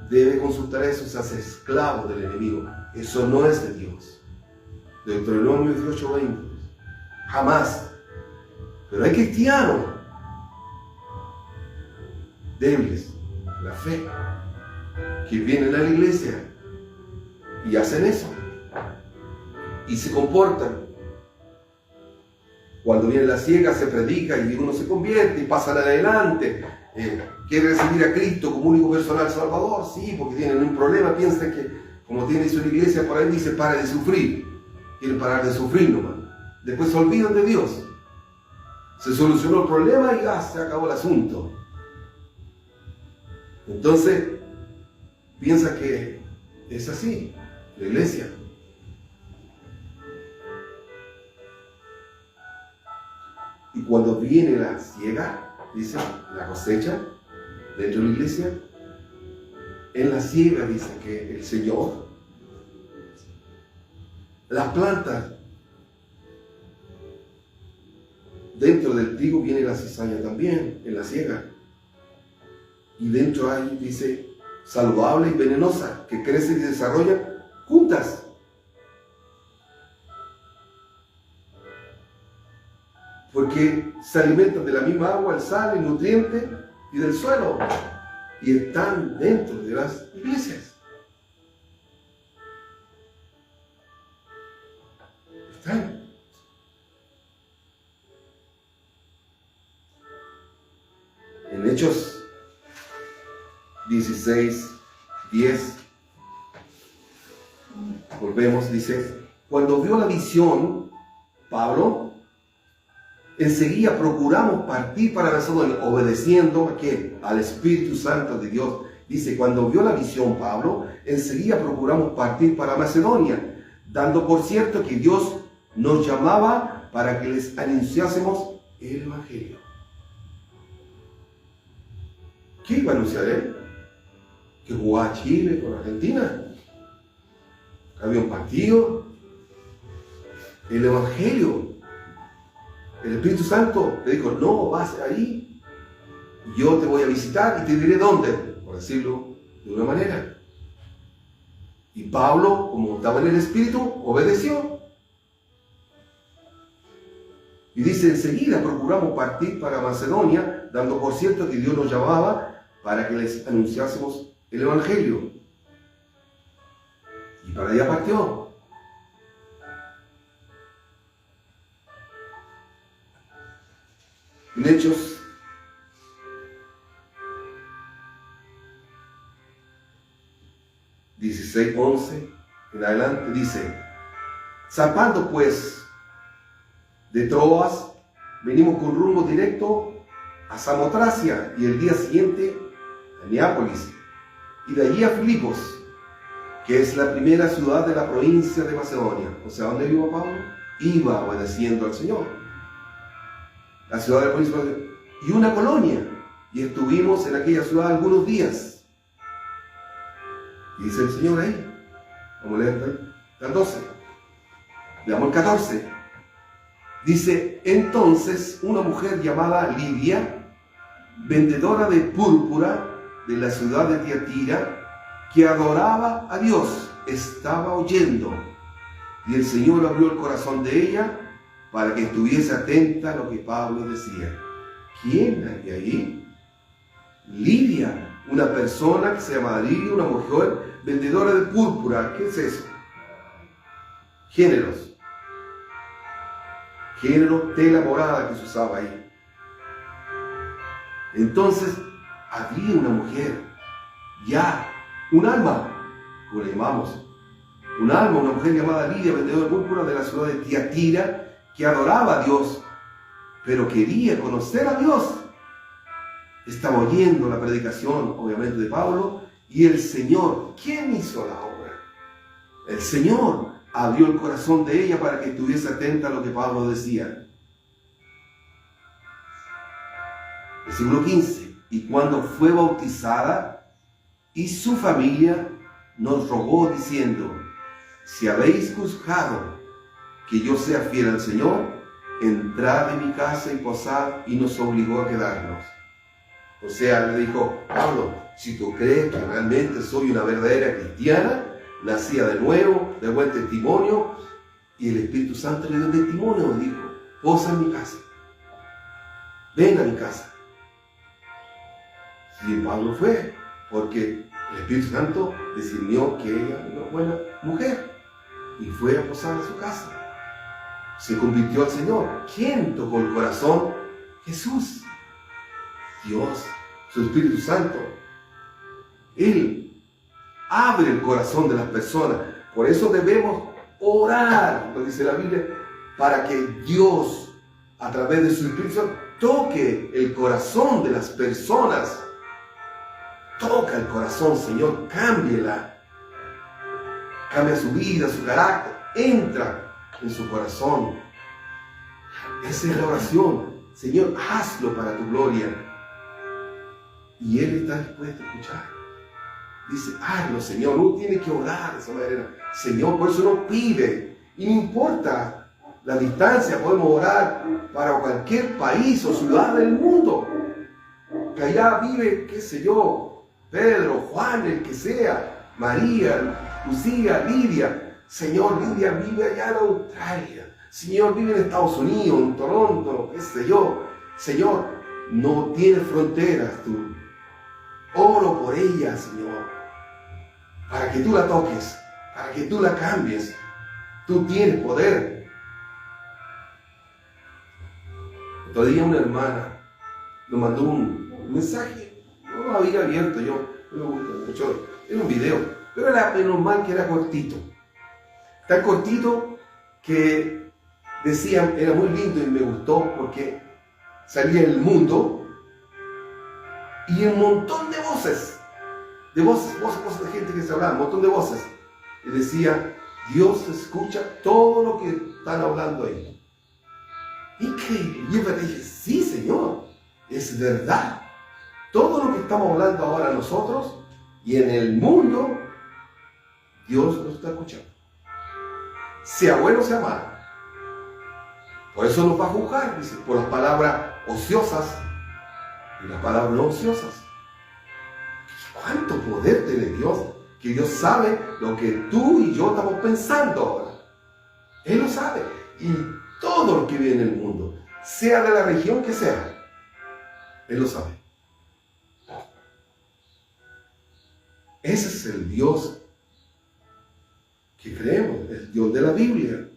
debe consultar eso, se hace esclavo del enemigo. Eso no es de Dios. Deuteronomio 18:20. Jamás. Pero hay cristianos débiles, la fe, que vienen a la iglesia y hacen eso y se comportan. Cuando viene la siega se predica y uno se convierte y pasan adelante. Quiere recibir a Cristo como único personal Salvador, sí, porque tienen un problema, piensan que como tiene su iglesia por ahí dice: para de sufrir. Quieren parar de sufrir nomás. Después se olvidan de Dios. Se solucionó el problema y ya se acabó el asunto. Entonces, piensa que es así, la iglesia. Y cuando viene la siega, dice, la cosecha dentro de la iglesia, en la siega dice que el Señor, las plantas, dentro del trigo viene la cizaña también, en la siega. Y dentro hay, dice, saludable y venenosa, que crecen y se desarrollan juntas. Porque se alimentan de la misma agua, el sal, el nutriente y del suelo. Y están dentro de las iglesias. Están. En Hechos 16, 10. Volvemos, dice, cuando vio la visión, Pablo, enseguida procuramos partir para Macedonia, obedeciendo ¿a qué? Al Espíritu Santo de Dios. Dice, cuando vio la visión, Pablo, enseguida procuramos partir para Macedonia, dando por cierto que Dios nos llamaba para que les anunciásemos el Evangelio. ¿Qué iba a anunciar él? Que jugaba Chile con Argentina. Había un partido. El Evangelio. El Espíritu Santo le dijo, no, vas ahí. Yo te voy a visitar y te diré dónde, por decirlo de una manera. Y Pablo, como estaba en el Espíritu, obedeció. Y dice, enseguida procuramos partir para Macedonia, dando por cierto que Dios nos llamaba para que les anunciásemos el Evangelio. Y para allá partió. En Hechos 16:11 en adelante dice, zarpando pues de Troas, venimos con rumbo directo a Samotracia y el día siguiente a Neápolis y de allí a Filipos, que es la primera ciudad de la provincia de Macedonia. O sea, ¿dónde iba Pablo? Iba obedeciendo al Señor. La ciudad de la provincia de Macedonia. Y una colonia. Y estuvimos en aquella ciudad algunos días. Y dice el Señor ahí. Vamos a leer el 12. Veamos el 14. Dice, entonces una mujer llamada Lidia, vendedora de púrpura de la ciudad de Tiatira, que adoraba a Dios, estaba oyendo, y el Señor abrió el corazón de ella para que estuviese atenta a lo que Pablo decía. ¿Quién hay ahí? Lidia, una persona que se llama Lidia, una mujer vendedora de púrpura. ¿Qué es eso? Géneros. Género, tela morada que se usaba ahí. Entonces, había una mujer, ya, un alma, como le llamamos, un alma, una mujer llamada Lidia, vendedora de púrpura de la ciudad de Tiatira, que adoraba a Dios, pero quería conocer a Dios. Estaba oyendo la predicación, obviamente, de Pablo, y el Señor, ¿quién hizo la obra? El Señor abrió el corazón de ella para que estuviese atenta a lo que Pablo decía. Versículo 15. Y cuando fue bautizada, y su familia nos rogó diciendo, si habéis juzgado que yo sea fiel al Señor, entrad en mi casa y posad, y nos obligó a quedarnos. O sea, le dijo, Pablo, si tú crees que realmente soy una verdadera cristiana, nacida de nuevo, de buen testimonio, y el Espíritu Santo le dio testimonio, dijo, posa en mi casa, ven a mi casa. Y Pablo fue, porque el Espíritu Santo discernió que ella era una buena mujer, y fue a posar a su casa. Se convirtió al Señor. ¿Quién tocó el corazón? Jesús, Dios, su Espíritu Santo. Él abre el corazón de las personas. Por eso debemos orar, lo dice la Biblia, para que Dios, a través de su Espíritu Santo, toque el corazón de las personas. Toca el corazón, Señor, cámbiela. Cambia su vida, su carácter. Entra en su corazón. Esa es la oración. Señor, hazlo para tu gloria. Y Él está dispuesto a escuchar. Dice, hazlo, Señor. No tiene que orar de esa manera. Señor, por eso no pide. Y no importa la distancia, podemos orar para cualquier país o ciudad del mundo. Que allá vive, qué sé yo, Pedro, Juan, el que sea, María, Lucía, Lidia. Señor, Lidia vive allá en Australia. Señor, vive en Estados Unidos, en Toronto, qué sé yo. Señor, no tiene fronteras tú. Oro por ella, Señor, para que tú la toques, para que tú la cambies. Tú tienes poder. Otro día una hermana nos mandó un mensaje. No lo había abierto yo. no me gusta mucho. Era un video, pero era menos mal que era cortito. Tan cortito que decían, era muy lindo y me gustó porque salía en El Mundo y un montón de voces de gente que se hablaba, un montón de voces. Y decía, Dios escucha todo lo que están hablando ahí. Increíble. Y yo dije, sí, Señor, es verdad. Todo lo que estamos hablando ahora nosotros y en el mundo, Dios lo está escuchando. Sea bueno o sea malo. Por eso nos va a juzgar, dice, por las palabras ociosas y las palabras no ociosas. ¿Cuánto poder tiene Dios? Que Dios sabe lo que tú y yo estamos pensando ahora. Él lo sabe. Y todo lo que vive en el mundo, sea de la región que sea, Él lo sabe. Ese es el Dios que creemos, el Dios de la Biblia,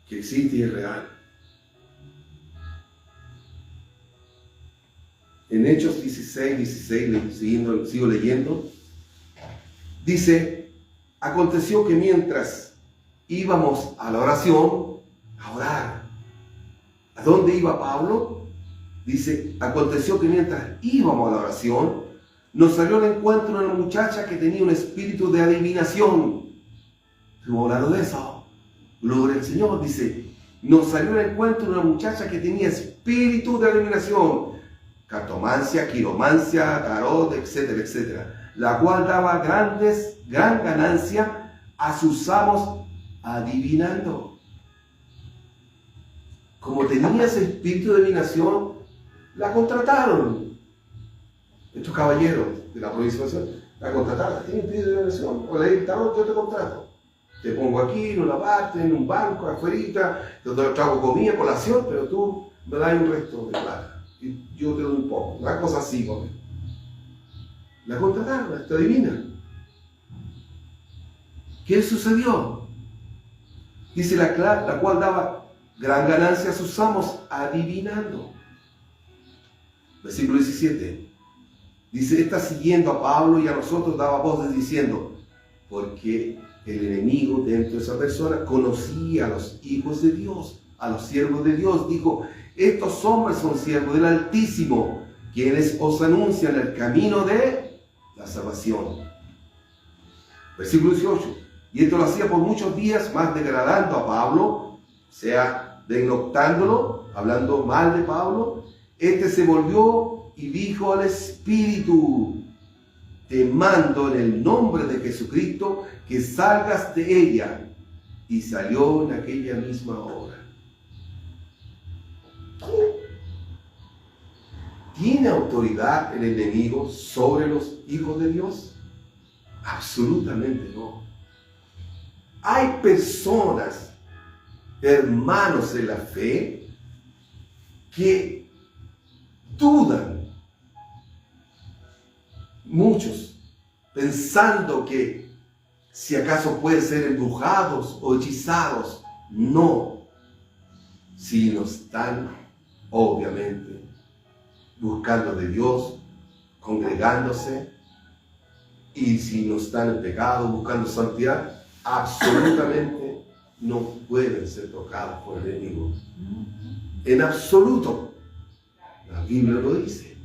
que existe y es real. En Hechos 16, sigo leyendo, dice, aconteció que mientras íbamos a la oración, a orar, ¿a dónde iba Pablo? Dice, aconteció que mientras íbamos a la oración, nos salió al encuentro una muchacha que tenía un espíritu de adivinación. Estuvimos hablando de eso. Gloria al Señor. Dice, nos salió al encuentro una muchacha que tenía espíritu de adivinación. Cartomancia, quiromancia, tarot, etcétera, etcétera. La cual daba gran ganancia a sus amos adivinando. Como tenía ese espíritu de adivinación, la contrataron. Estos caballeros de la provincia la contrataron. ¿Tienes espíritu de adivinación? O leí el tarot, yo te contrato. Te pongo aquí, en una parte, en un banco, afuera, te trago comida, colación, pero tú me das un resto de plata. Y yo te doy un poco. Una cosa así, ¿no? La contrataron, te adivinan. ¿Qué sucedió? Dice la cual daba gran ganancia a sus amos adivinando. Versículo 17. Dice, está siguiendo a Pablo y a nosotros daba voces diciendo, porque el enemigo dentro de esa persona conocía a los hijos de Dios, a los siervos de Dios. Dijo, estos hombres son siervos del Altísimo, quienes os anuncian el camino de la salvación. Versículo 18. Y esto lo hacía por muchos días, más degradando a Pablo, o sea, denoctándolo, hablando mal de Pablo. Este se volvió y dijo al Espíritu, te mando en el nombre de Jesucristo que salgas de ella. Y salió en aquella misma hora. ¿Tiene autoridad el enemigo sobre los hijos de Dios? Absolutamente no. Hay personas, hermanos en la fe, que dudan, muchos, pensando que si acaso pueden ser embrujados o hechizados. No, si no están, obviamente, buscando de Dios, congregándose, y si no están en pecado, buscando santidad, absolutamente no pueden ser tocados por el enemigo. En absoluto. La Biblia lo dice.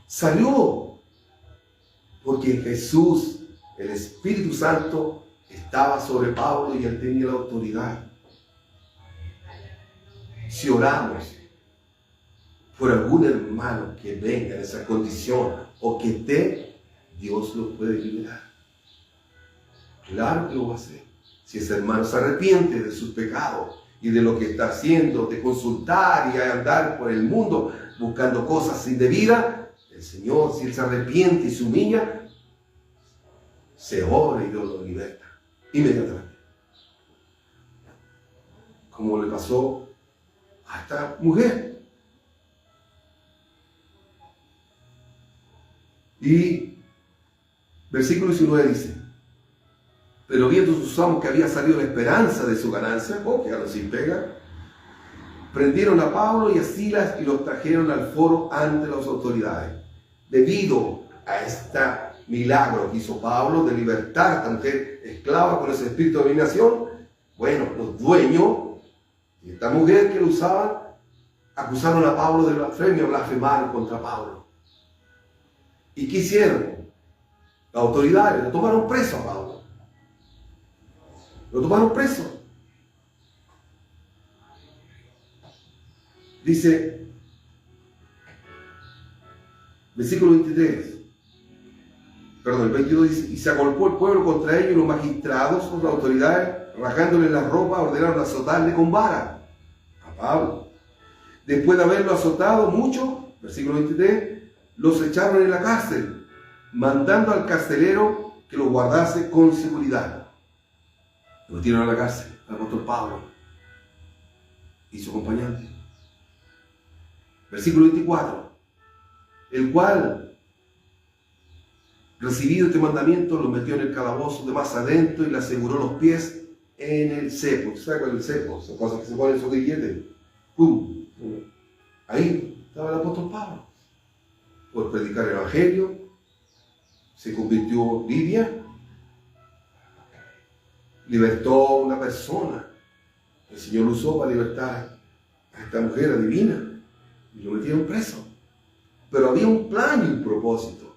Salió porque Jesús, el Espíritu Santo, estaba sobre Pablo y él tenía la autoridad. Si oramos por algún hermano que venga en esa condición o que esté, Dios lo puede liberar. Claro que lo va a hacer. Si ese hermano se arrepiente de sus pecados y de lo que está haciendo, de consultar y andar por el mundo buscando cosas indebidas, el Señor, si él se arrepiente y se humilla, se ora y Dios lo liberta inmediatamente. Como le pasó a esta mujer. Y versículo 19 dice, pero viendo sus amos que había salido la esperanza de su ganancia, quedaron sin pega, Prendieron a Pablo y a Silas y los trajeron al foro ante las autoridades. Debido a este milagro que hizo Pablo de libertar a esta mujer esclava con ese espíritu de dominación, bueno, los dueños de esta mujer que lo usaban acusaron a Pablo de blasfemia, blasfemaron contra Pablo. ¿Y qué hicieron? Las autoridades lo tomaron preso a Pablo. Lo tomaron preso. Dice, versículo 23, perdón, el 22 dice, y se agolpó el pueblo contra ellos y los magistrados, las autoridades, rasgándole la ropa, ordenaron azotarle con vara a Pablo. Después de haberlo azotado mucho, versículo 23, los echaron en la cárcel, mandando al carcelero que los guardase con seguridad. Lo metieron a la cárcel, al apóstol Pablo y su acompañante. Versículo 24, el cual, recibido este mandamiento, lo metió en el calabozo de más adentro y le aseguró los pies en el cepo. ¿Sabes cuál es el cepo? Son cosas que se ponen en su grillete. ¡Pum! Ahí estaba el apóstol Pablo. Por predicar el evangelio, se convirtió Lidia, libertó a una persona. El Señor lo usó para libertar a esta mujer adivina. Y lo metieron preso. Pero había un plan y un propósito.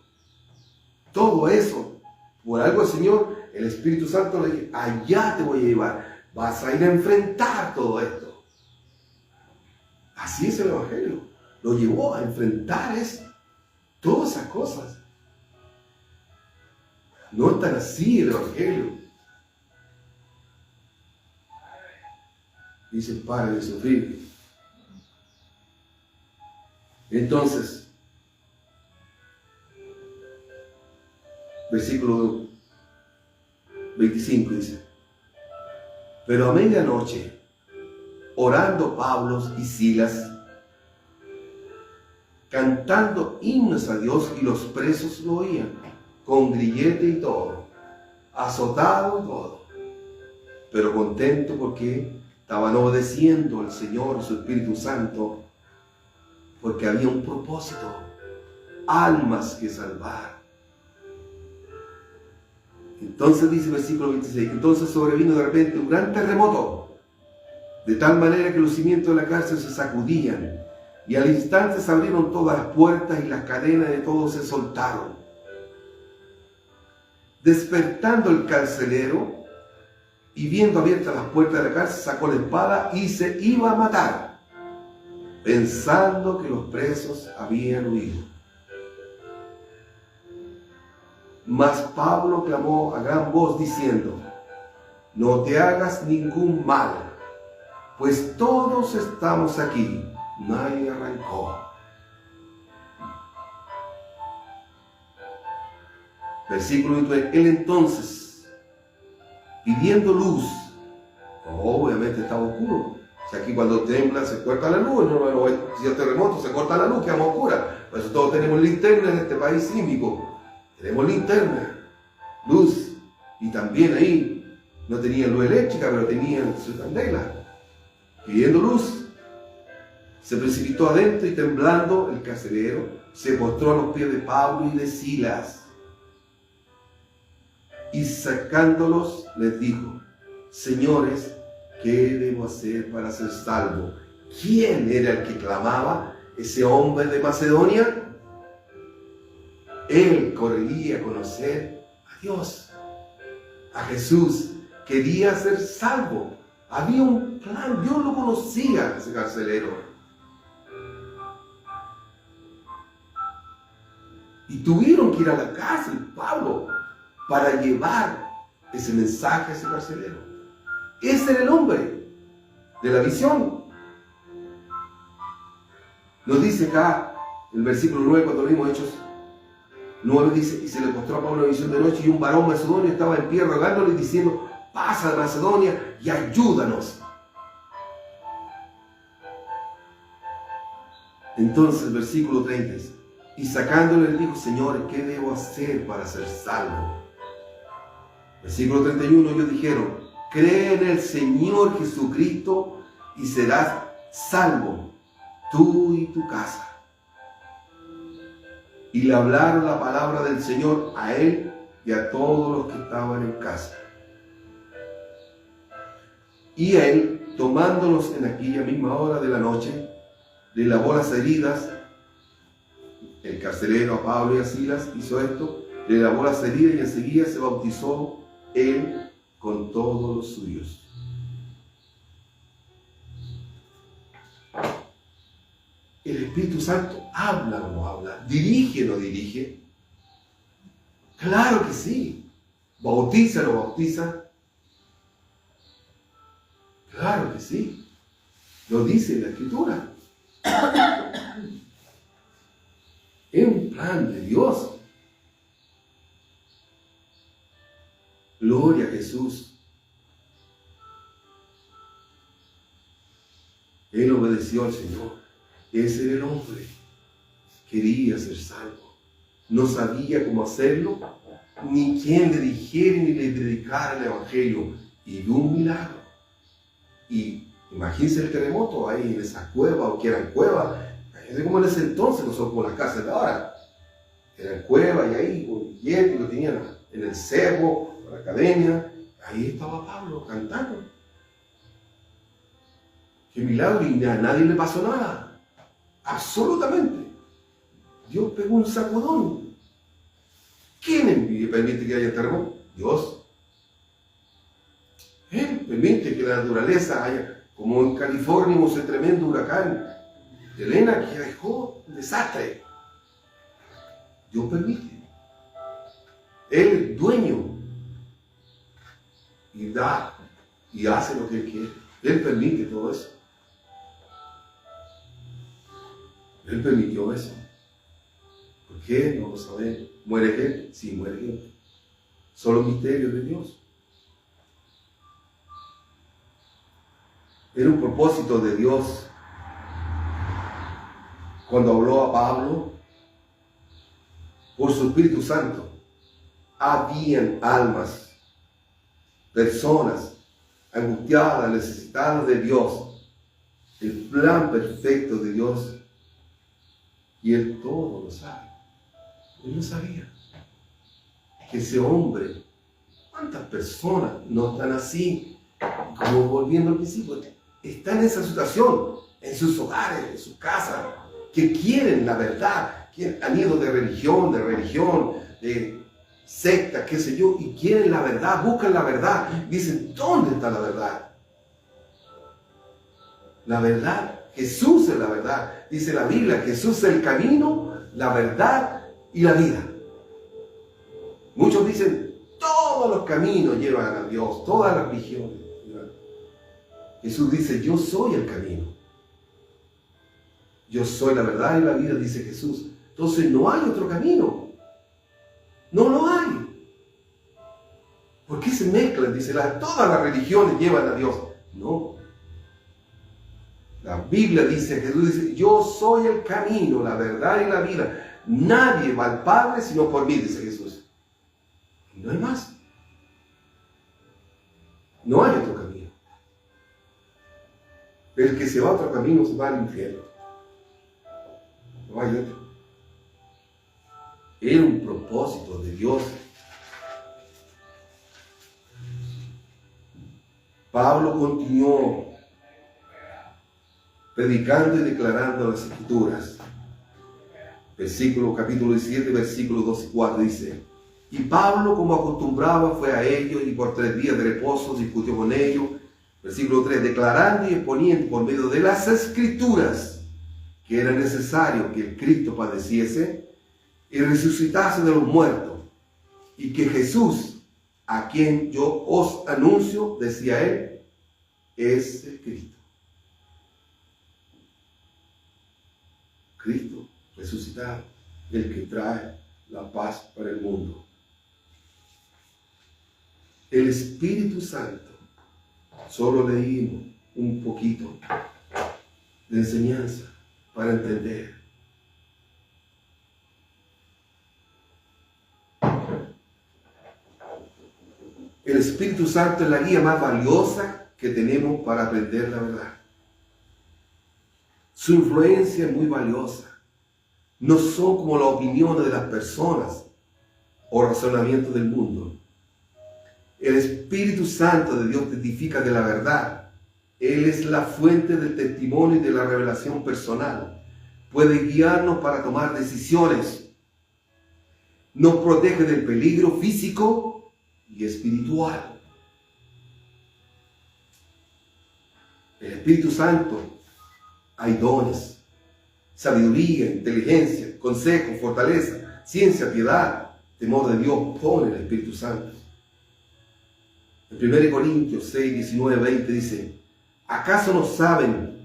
Todo eso, por algo el Señor, el Espíritu Santo le dice, allá te voy a llevar. Vas a ir a enfrentar todo esto. Así es el Evangelio. Lo llevó a enfrentar eso. Todas esas cosas. No es tan así el Evangelio. Dice, pare de sufrir. Entonces, versículo 25 dice, pero a medianoche, orando Pablo y Silas, cantando himnos a Dios, y los presos lo oían, con grillete y todo, azotado y todo, pero contento porque estaban obedeciendo al Señor, su Espíritu Santo, porque había un propósito, almas que salvar. Entonces dice el versículo 26, entonces sobrevino de repente un gran terremoto, de tal manera que los cimientos de la cárcel se sacudían, y al instante se abrieron todas las puertas y las cadenas de todos se soltaron. Despertando el carcelero y viendo abiertas las puertas de la cárcel, sacó la espada y se iba a matar, pensando que los presos habían huido. Mas Pablo clamó a gran voz diciendo, no te hagas ningún mal, pues todos estamos aquí. Nadie arrancó. Versículo 29. Él entonces, pidiendo luz, obviamente estaba oscuro. O sea, aquí cuando tembla se corta la luz, si hay terremoto se corta la luz, quedamos oscura. Por eso todos tenemos linterna en este país sísmico. Tenemos linterna, luz, y también ahí no tenían luz eléctrica, pero tenían su candela. Pidiendo luz, se precipitó adentro y temblando el carcelero se postró a los pies de Pablo y de Silas, y sacándolos les dijo, señores, ¿qué debo hacer para ser salvo? ¿Quién era el que clamaba? ¿Ese hombre de Macedonia? Él correría a conocer a Dios, a Jesús. Quería ser salvo. Había un plan. Dios lo conocía, ese carcelero. Y tuvieron que ir a la cárcel, Pablo, para llevar ese mensaje a ese carcelero. Ese era el hombre de la visión. Nos dice acá, el versículo 9, cuando leímos Hechos 9, dice, y se le mostró a Pablo una visión de noche, y un varón macedonio estaba en pie rogándole y diciendo, pasa de Macedonia y ayúdanos. Entonces, el versículo 30 dice, y sacándole le dijo, señores, ¿qué debo hacer para ser salvo? Versículo 31, ellos dijeron, cree en el Señor Jesucristo y serás salvo tú y tu casa. Y le hablaron la palabra del Señor a él y a todos los que estaban en casa. Y él, tomándolos en aquella misma hora de la noche, le lavó las heridas. El carcelero a Pablo y a Silas hizo esto, le lavó las heridas y enseguida se bautizó él con todos los suyos. ¿El Espíritu Santo habla o no habla? ¿Dirige o no dirige? Claro que sí. ¿Bautiza o no bautiza? Claro que sí. Lo dice la Escritura. Es un plan de Dios. Gloria a Jesús. Él obedeció al Señor. Ese era el hombre. Quería ser salvo. No sabía cómo hacerlo, ni quién le dijera ni le predicara el Evangelio. Y vio un milagro. Y imagínense el terremoto ahí en esa cueva, o que eran cuevas. Es como en ese entonces, no son como las casas de ahora. Eran cuevas y ahí, con billetes, lo tenían en el cerro, en la academia. Ahí estaba Pablo cantando. ¡Qué milagro! Y a nadie le pasó nada. Absolutamente. Dios pegó un sacudón. ¿Quién permite que haya terremoto? Dios. Él permite que la naturaleza haya, como en California, ese tremendo huracán Elena, que dejó un desastre. Dios permite. Él es dueño y da y hace lo que Él quiere. Él permite todo eso. Él permitió eso. ¿Por qué? No lo sabemos. ¿Muere gente? Sí, muere gente. Solo misterios de Dios. Era un propósito de Dios. Cuando habló a Pablo, por su Espíritu Santo, habían almas, personas angustiadas, necesitadas de Dios, el plan perfecto de Dios. Y Él todo lo sabe. Él lo sabía. Que ese hombre, ¿cuántas personas no están así? Como volviendo al principio, están en esa situación, en sus hogares, en sus casas, que quieren la verdad, que han ido de religión, de secta, qué sé yo, y quieren la verdad, buscan la verdad. Dicen, ¿dónde está la verdad? La verdad. Jesús es la verdad. Dice la Biblia, Jesús es el camino, la verdad y la vida. Muchos dicen, todos los caminos llevan a Dios, todas las religiones. Jesús dice, yo soy el camino. Yo soy la verdad y la vida, dice Jesús. Entonces no hay otro camino. No lo hay. ¿Por qué se mezclan? Dice, todas las religiones llevan a Dios. No. La Biblia dice, Jesús dice, yo soy el camino, la verdad y la vida. Nadie va al Padre sino por mí, dice Jesús. No hay más. No hay otro camino. El que se va a otro camino se va al infierno. No hay otro. Era un propósito de Dios. Pablo continuó predicando y declarando las Escrituras. Capítulo 17, versículos 2 y 4 dice: y Pablo, como acostumbraba, fue a ellos y por 3 días de reposo discutió con ellos. Versículo 3, declarando y exponiendo por medio de las Escrituras que era necesario que el Cristo padeciese y resucitase de los muertos, y que Jesús, a quien yo os anuncio, decía él, es el Cristo. Cristo resucitado, el que trae la paz para el mundo. El Espíritu Santo, solo leímos un poquito de enseñanza para entender. El Espíritu Santo es la guía más valiosa que tenemos para aprender la verdad. Su influencia es muy valiosa. No son como las opiniones de las personas o razonamientos del mundo. El Espíritu Santo de Dios testifica de la verdad. Él es la fuente del testimonio y de la revelación personal. Puede guiarnos para tomar decisiones. Nos protege del peligro físico y espiritual. El Espíritu Santo, hay dones, sabiduría, inteligencia, consejo, fortaleza, ciencia, piedad, temor de Dios, pone el Espíritu Santo. En 1 Corintios 6, 19, 20 dice: ¿acaso no saben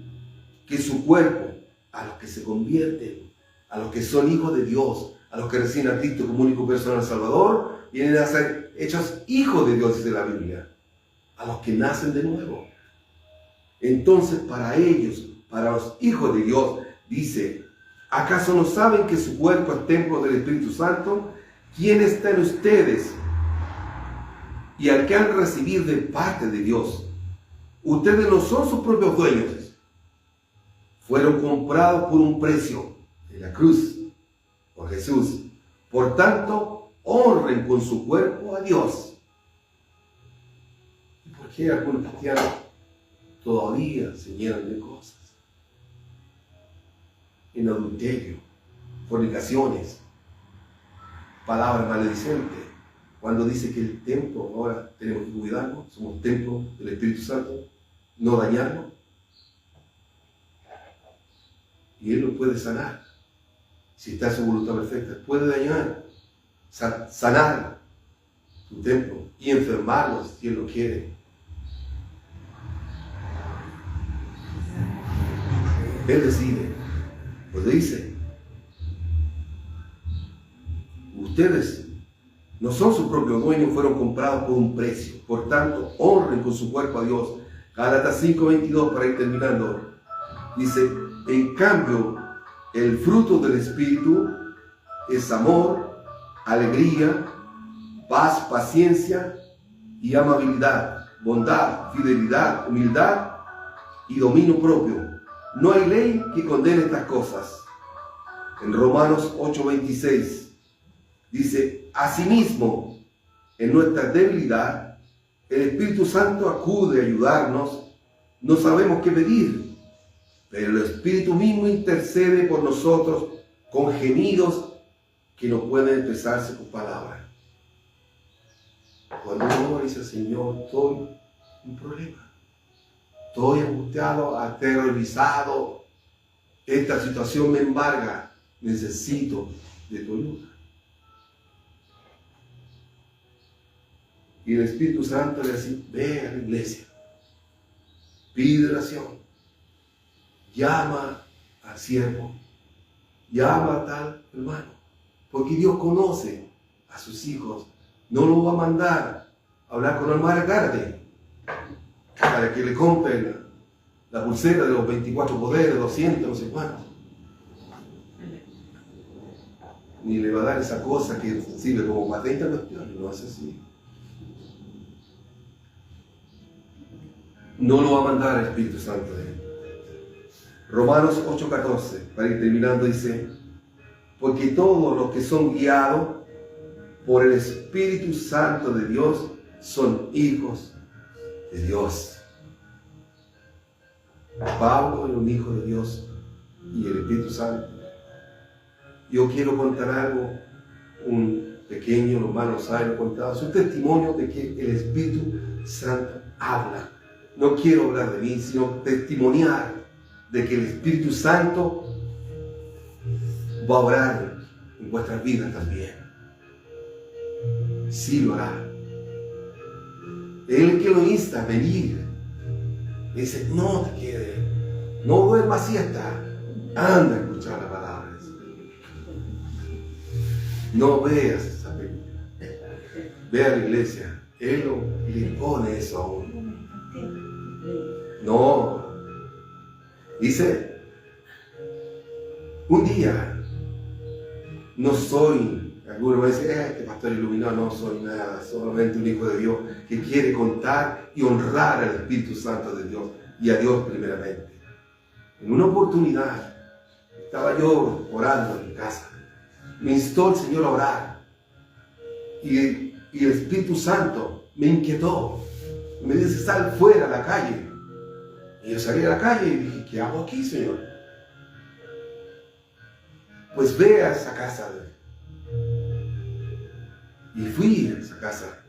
que su cuerpo, a los que se convierten, a los que son hijos de Dios, a los que reciben a Cristo como único personal Salvador, vienen a ser hechos hijos de Dios, dice la Biblia, a los que nacen de nuevo? Entonces, para ellos, para los hijos de Dios, dice: ¿acaso no saben que su cuerpo es templo del Espíritu Santo, quien está en ustedes y al que han recibido de parte de Dios? Ustedes no son sus propios dueños. Fueron comprados por un precio en la cruz por Jesús. Por tanto, honren con su cuerpo a Dios. ¿Y por qué algunos cristianos todavía se llenan de cosas? En adulterio, fornicaciones, palabras maledicentes. Cuando dice que el templo, ahora tenemos que cuidarnos, somos templo del Espíritu Santo, no dañarnos. Y Él lo puede sanar. Si está en su voluntad perfecta, puede dañar, sanar tu templo y enfermarlos si Él lo quiere. Él decide. Pues dice: ustedes no son sus propios dueños, fueron comprados por un precio. Por tanto, honren con su cuerpo a Dios. Gálatas 5:22, para ir terminando. Dice: en cambio, el fruto del Espíritu es amor, alegría, paz, paciencia y amabilidad, bondad, fidelidad, humildad y dominio propio. No hay ley que condene estas cosas. En Romanos 8:26 dice: asimismo, en nuestra debilidad, el Espíritu Santo acude a ayudarnos. No sabemos qué pedir, pero el Espíritu mismo intercede por nosotros con gemidos que no pueden expresarse con palabras. Cuando uno dice: Señor, estoy en un problema, estoy angustiado, aterrorizado, esta situación me embarga, necesito de tu ayuda. Y el Espíritu Santo le dice: ve a la iglesia, pide oración, llama al siervo, llama a tal hermano, porque Dios conoce a sus hijos. No lo va a mandar a hablar con Almara Garde para que le compren la pulsera de los 24 poderes, 200, no sé cuánto. Ni le va a dar esa cosa que sirve como para 30 cuestiones, no es así. No lo va a mandar el Espíritu Santo de Él. Romanos 8:14, para ir terminando, dice: porque todos los que son guiados por el Espíritu Santo de Dios son hijos de Dios. Pablo es un hijo de Dios y el Espíritu Santo. Yo quiero contar algo, un pequeño, los hermanos saben, lo contado, es un testimonio de que el Espíritu Santo habla. No quiero hablar de mí, sino testimoniar de que el Espíritu Santo va a obrar en vuestras vidas también. Sí lo hará. Él es el que lo insta a venir. Le dice: no te quedes, no duermas siesta, anda a escuchar la palabra. No veas esa película, ve a la iglesia. Él le impone eso a uno. No, dice: un día no soy, algunos me dicen: este pastor iluminado, no soy nada, solamente un hijo de Dios que quiere contar y honrar al Espíritu Santo de Dios y a Dios primeramente. En una oportunidad, estaba yo orando en mi casa. Me instó el Señor a orar. Y el Espíritu Santo me inquietó. Me dice, sal fuera a la calle. Y yo salí a la calle y dije, ¿qué hago aquí, Señor? Pues ve a esa casa. Y fui a esa casa.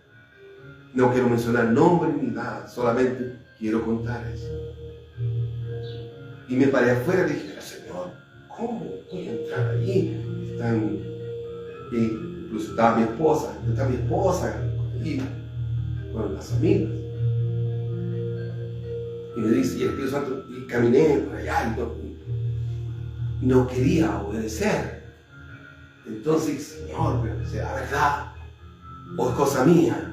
No quiero mencionar nombre ni nada, solamente quiero contar eso. Y me paré afuera y dije, Señor, ¿cómo voy a entrar allí? Incluso estaba mi esposa y con las amigas. Y me dice, y el Espíritu Santo, y caminé por allá y no quería obedecer. Entonces, Señor, pero sea verdad o es cosa mía.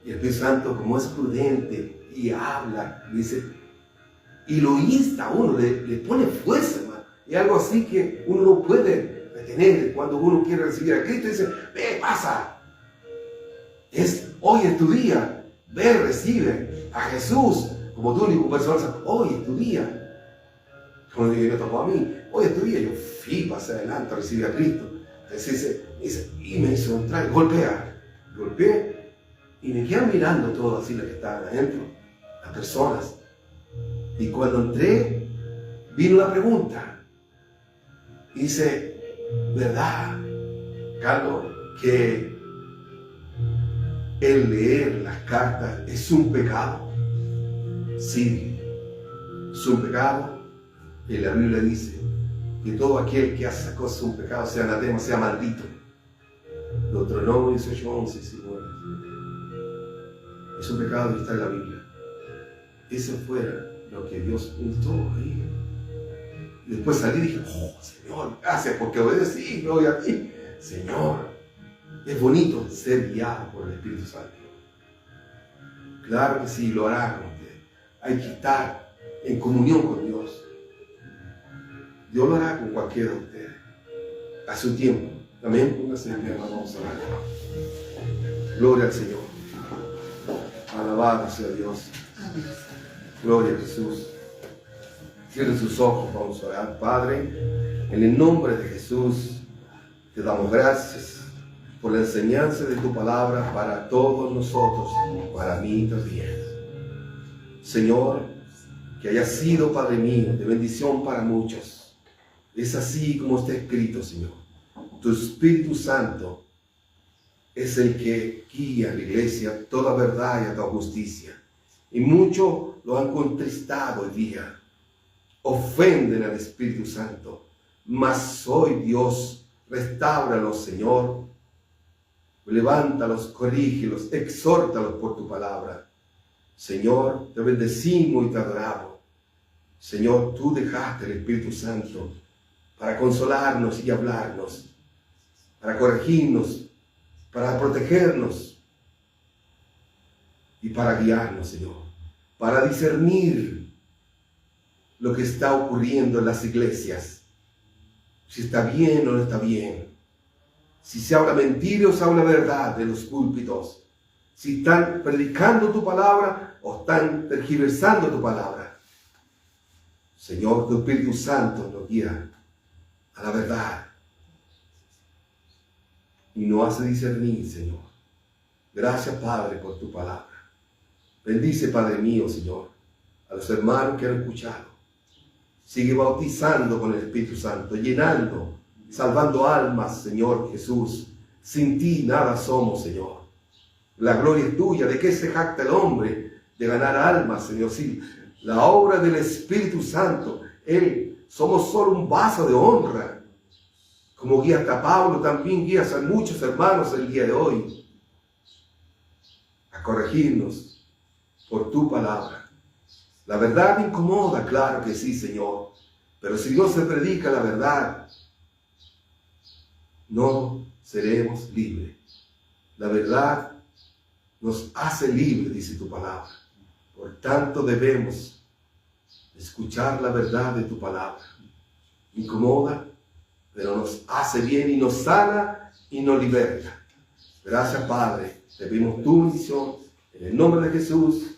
Y el Espíritu Santo, como es prudente y habla, dice, y lo insta a uno, le pone fuerza, hermano. Y algo así que uno no puede retener cuando uno quiere recibir a Cristo. Dice, ve, pasa. Hoy es tu día. Ve, recibe a Jesús como tu único personal. Hoy es tu día. Como me tocó a mí, hoy es tu día. Yo fui, pasé adelante, recibí a Cristo. Entonces y me hizo entrar, golpeé. Y me quedan mirando todos así los que estaban adentro, las personas. Y cuando entré, vino la pregunta. Y dice, ¿verdad, Carlos, que el leer las cartas es un pecado? Sí, es un pecado. Y la Biblia dice que todo aquel que hace esas cosas es un pecado, sea anatema, sea maldito. Deuteronomio 18:11, si bueno. Es un pecado que está en la Biblia. Eso fuera lo que Dios instó ahí. Y después salí y dije, oh, Señor, gracias porque obedecí, gloria a ti. Señor, es bonito ser guiado por el Espíritu Santo. Claro que sí, lo hará con usted. Hay que estar en comunión con Dios. Dios lo hará con cualquiera de ustedes. A su tiempo. Amén. Póngase en pie, vamos a orar. Gloria al Señor. Alabado sea Dios. Gloria a Jesús. Cierre sus ojos, vamos a orar. Padre, en el nombre de Jesús, te damos gracias por la enseñanza de tu palabra para todos nosotros, para mí también. Señor, que haya sido, Padre mío, de bendición para muchos. Es así como está escrito, Señor. Tu Espíritu Santo es el que guía a la iglesia toda verdad y a toda justicia. Y muchos lo han contristado hoy día. Ofenden al Espíritu Santo. Mas hoy Dios, restáuralos, Señor. Levántalos, corrígelos, exhórtalos por tu palabra. Señor, te bendecimos y te adoramos. Señor, tú dejaste el Espíritu Santo para consolarnos y hablarnos, para corregirnos, para protegernos y para guiarnos, Señor, para discernir lo que está ocurriendo en las iglesias, si está bien o no está bien, si se habla mentira o se habla verdad de los púlpitos, si están predicando tu palabra o están tergiversando tu palabra. Señor, tu Espíritu Santo nos guía a la verdad y nos hace discernir, Señor. Gracias, Padre, por tu palabra. Bendice, Padre mío, Señor, a los hermanos que han escuchado. Sigue bautizando con el Espíritu Santo, llenando, salvando almas, Señor Jesús. Sin ti nada somos, Señor. La gloria es tuya. ¿De qué se jacta el hombre? De ganar almas, Señor. Sí, la obra del Espíritu Santo. Somos solo un vaso de honra. Como guía hasta Pablo, también guías a muchos hermanos el día de hoy a corregirnos por tu palabra. La verdad incomoda, claro que sí, Señor. Pero si no se predica la verdad, no seremos libres. La verdad nos hace libres, dice tu palabra. Por tanto debemos escuchar la verdad de tu palabra. Incomoda, pero nos hace bien y nos sana y nos liberta. Gracias, Padre. Te pedimos tu bendición en el nombre de Jesús.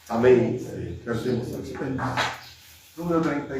Amén. Cantemos al Señor. Número 30.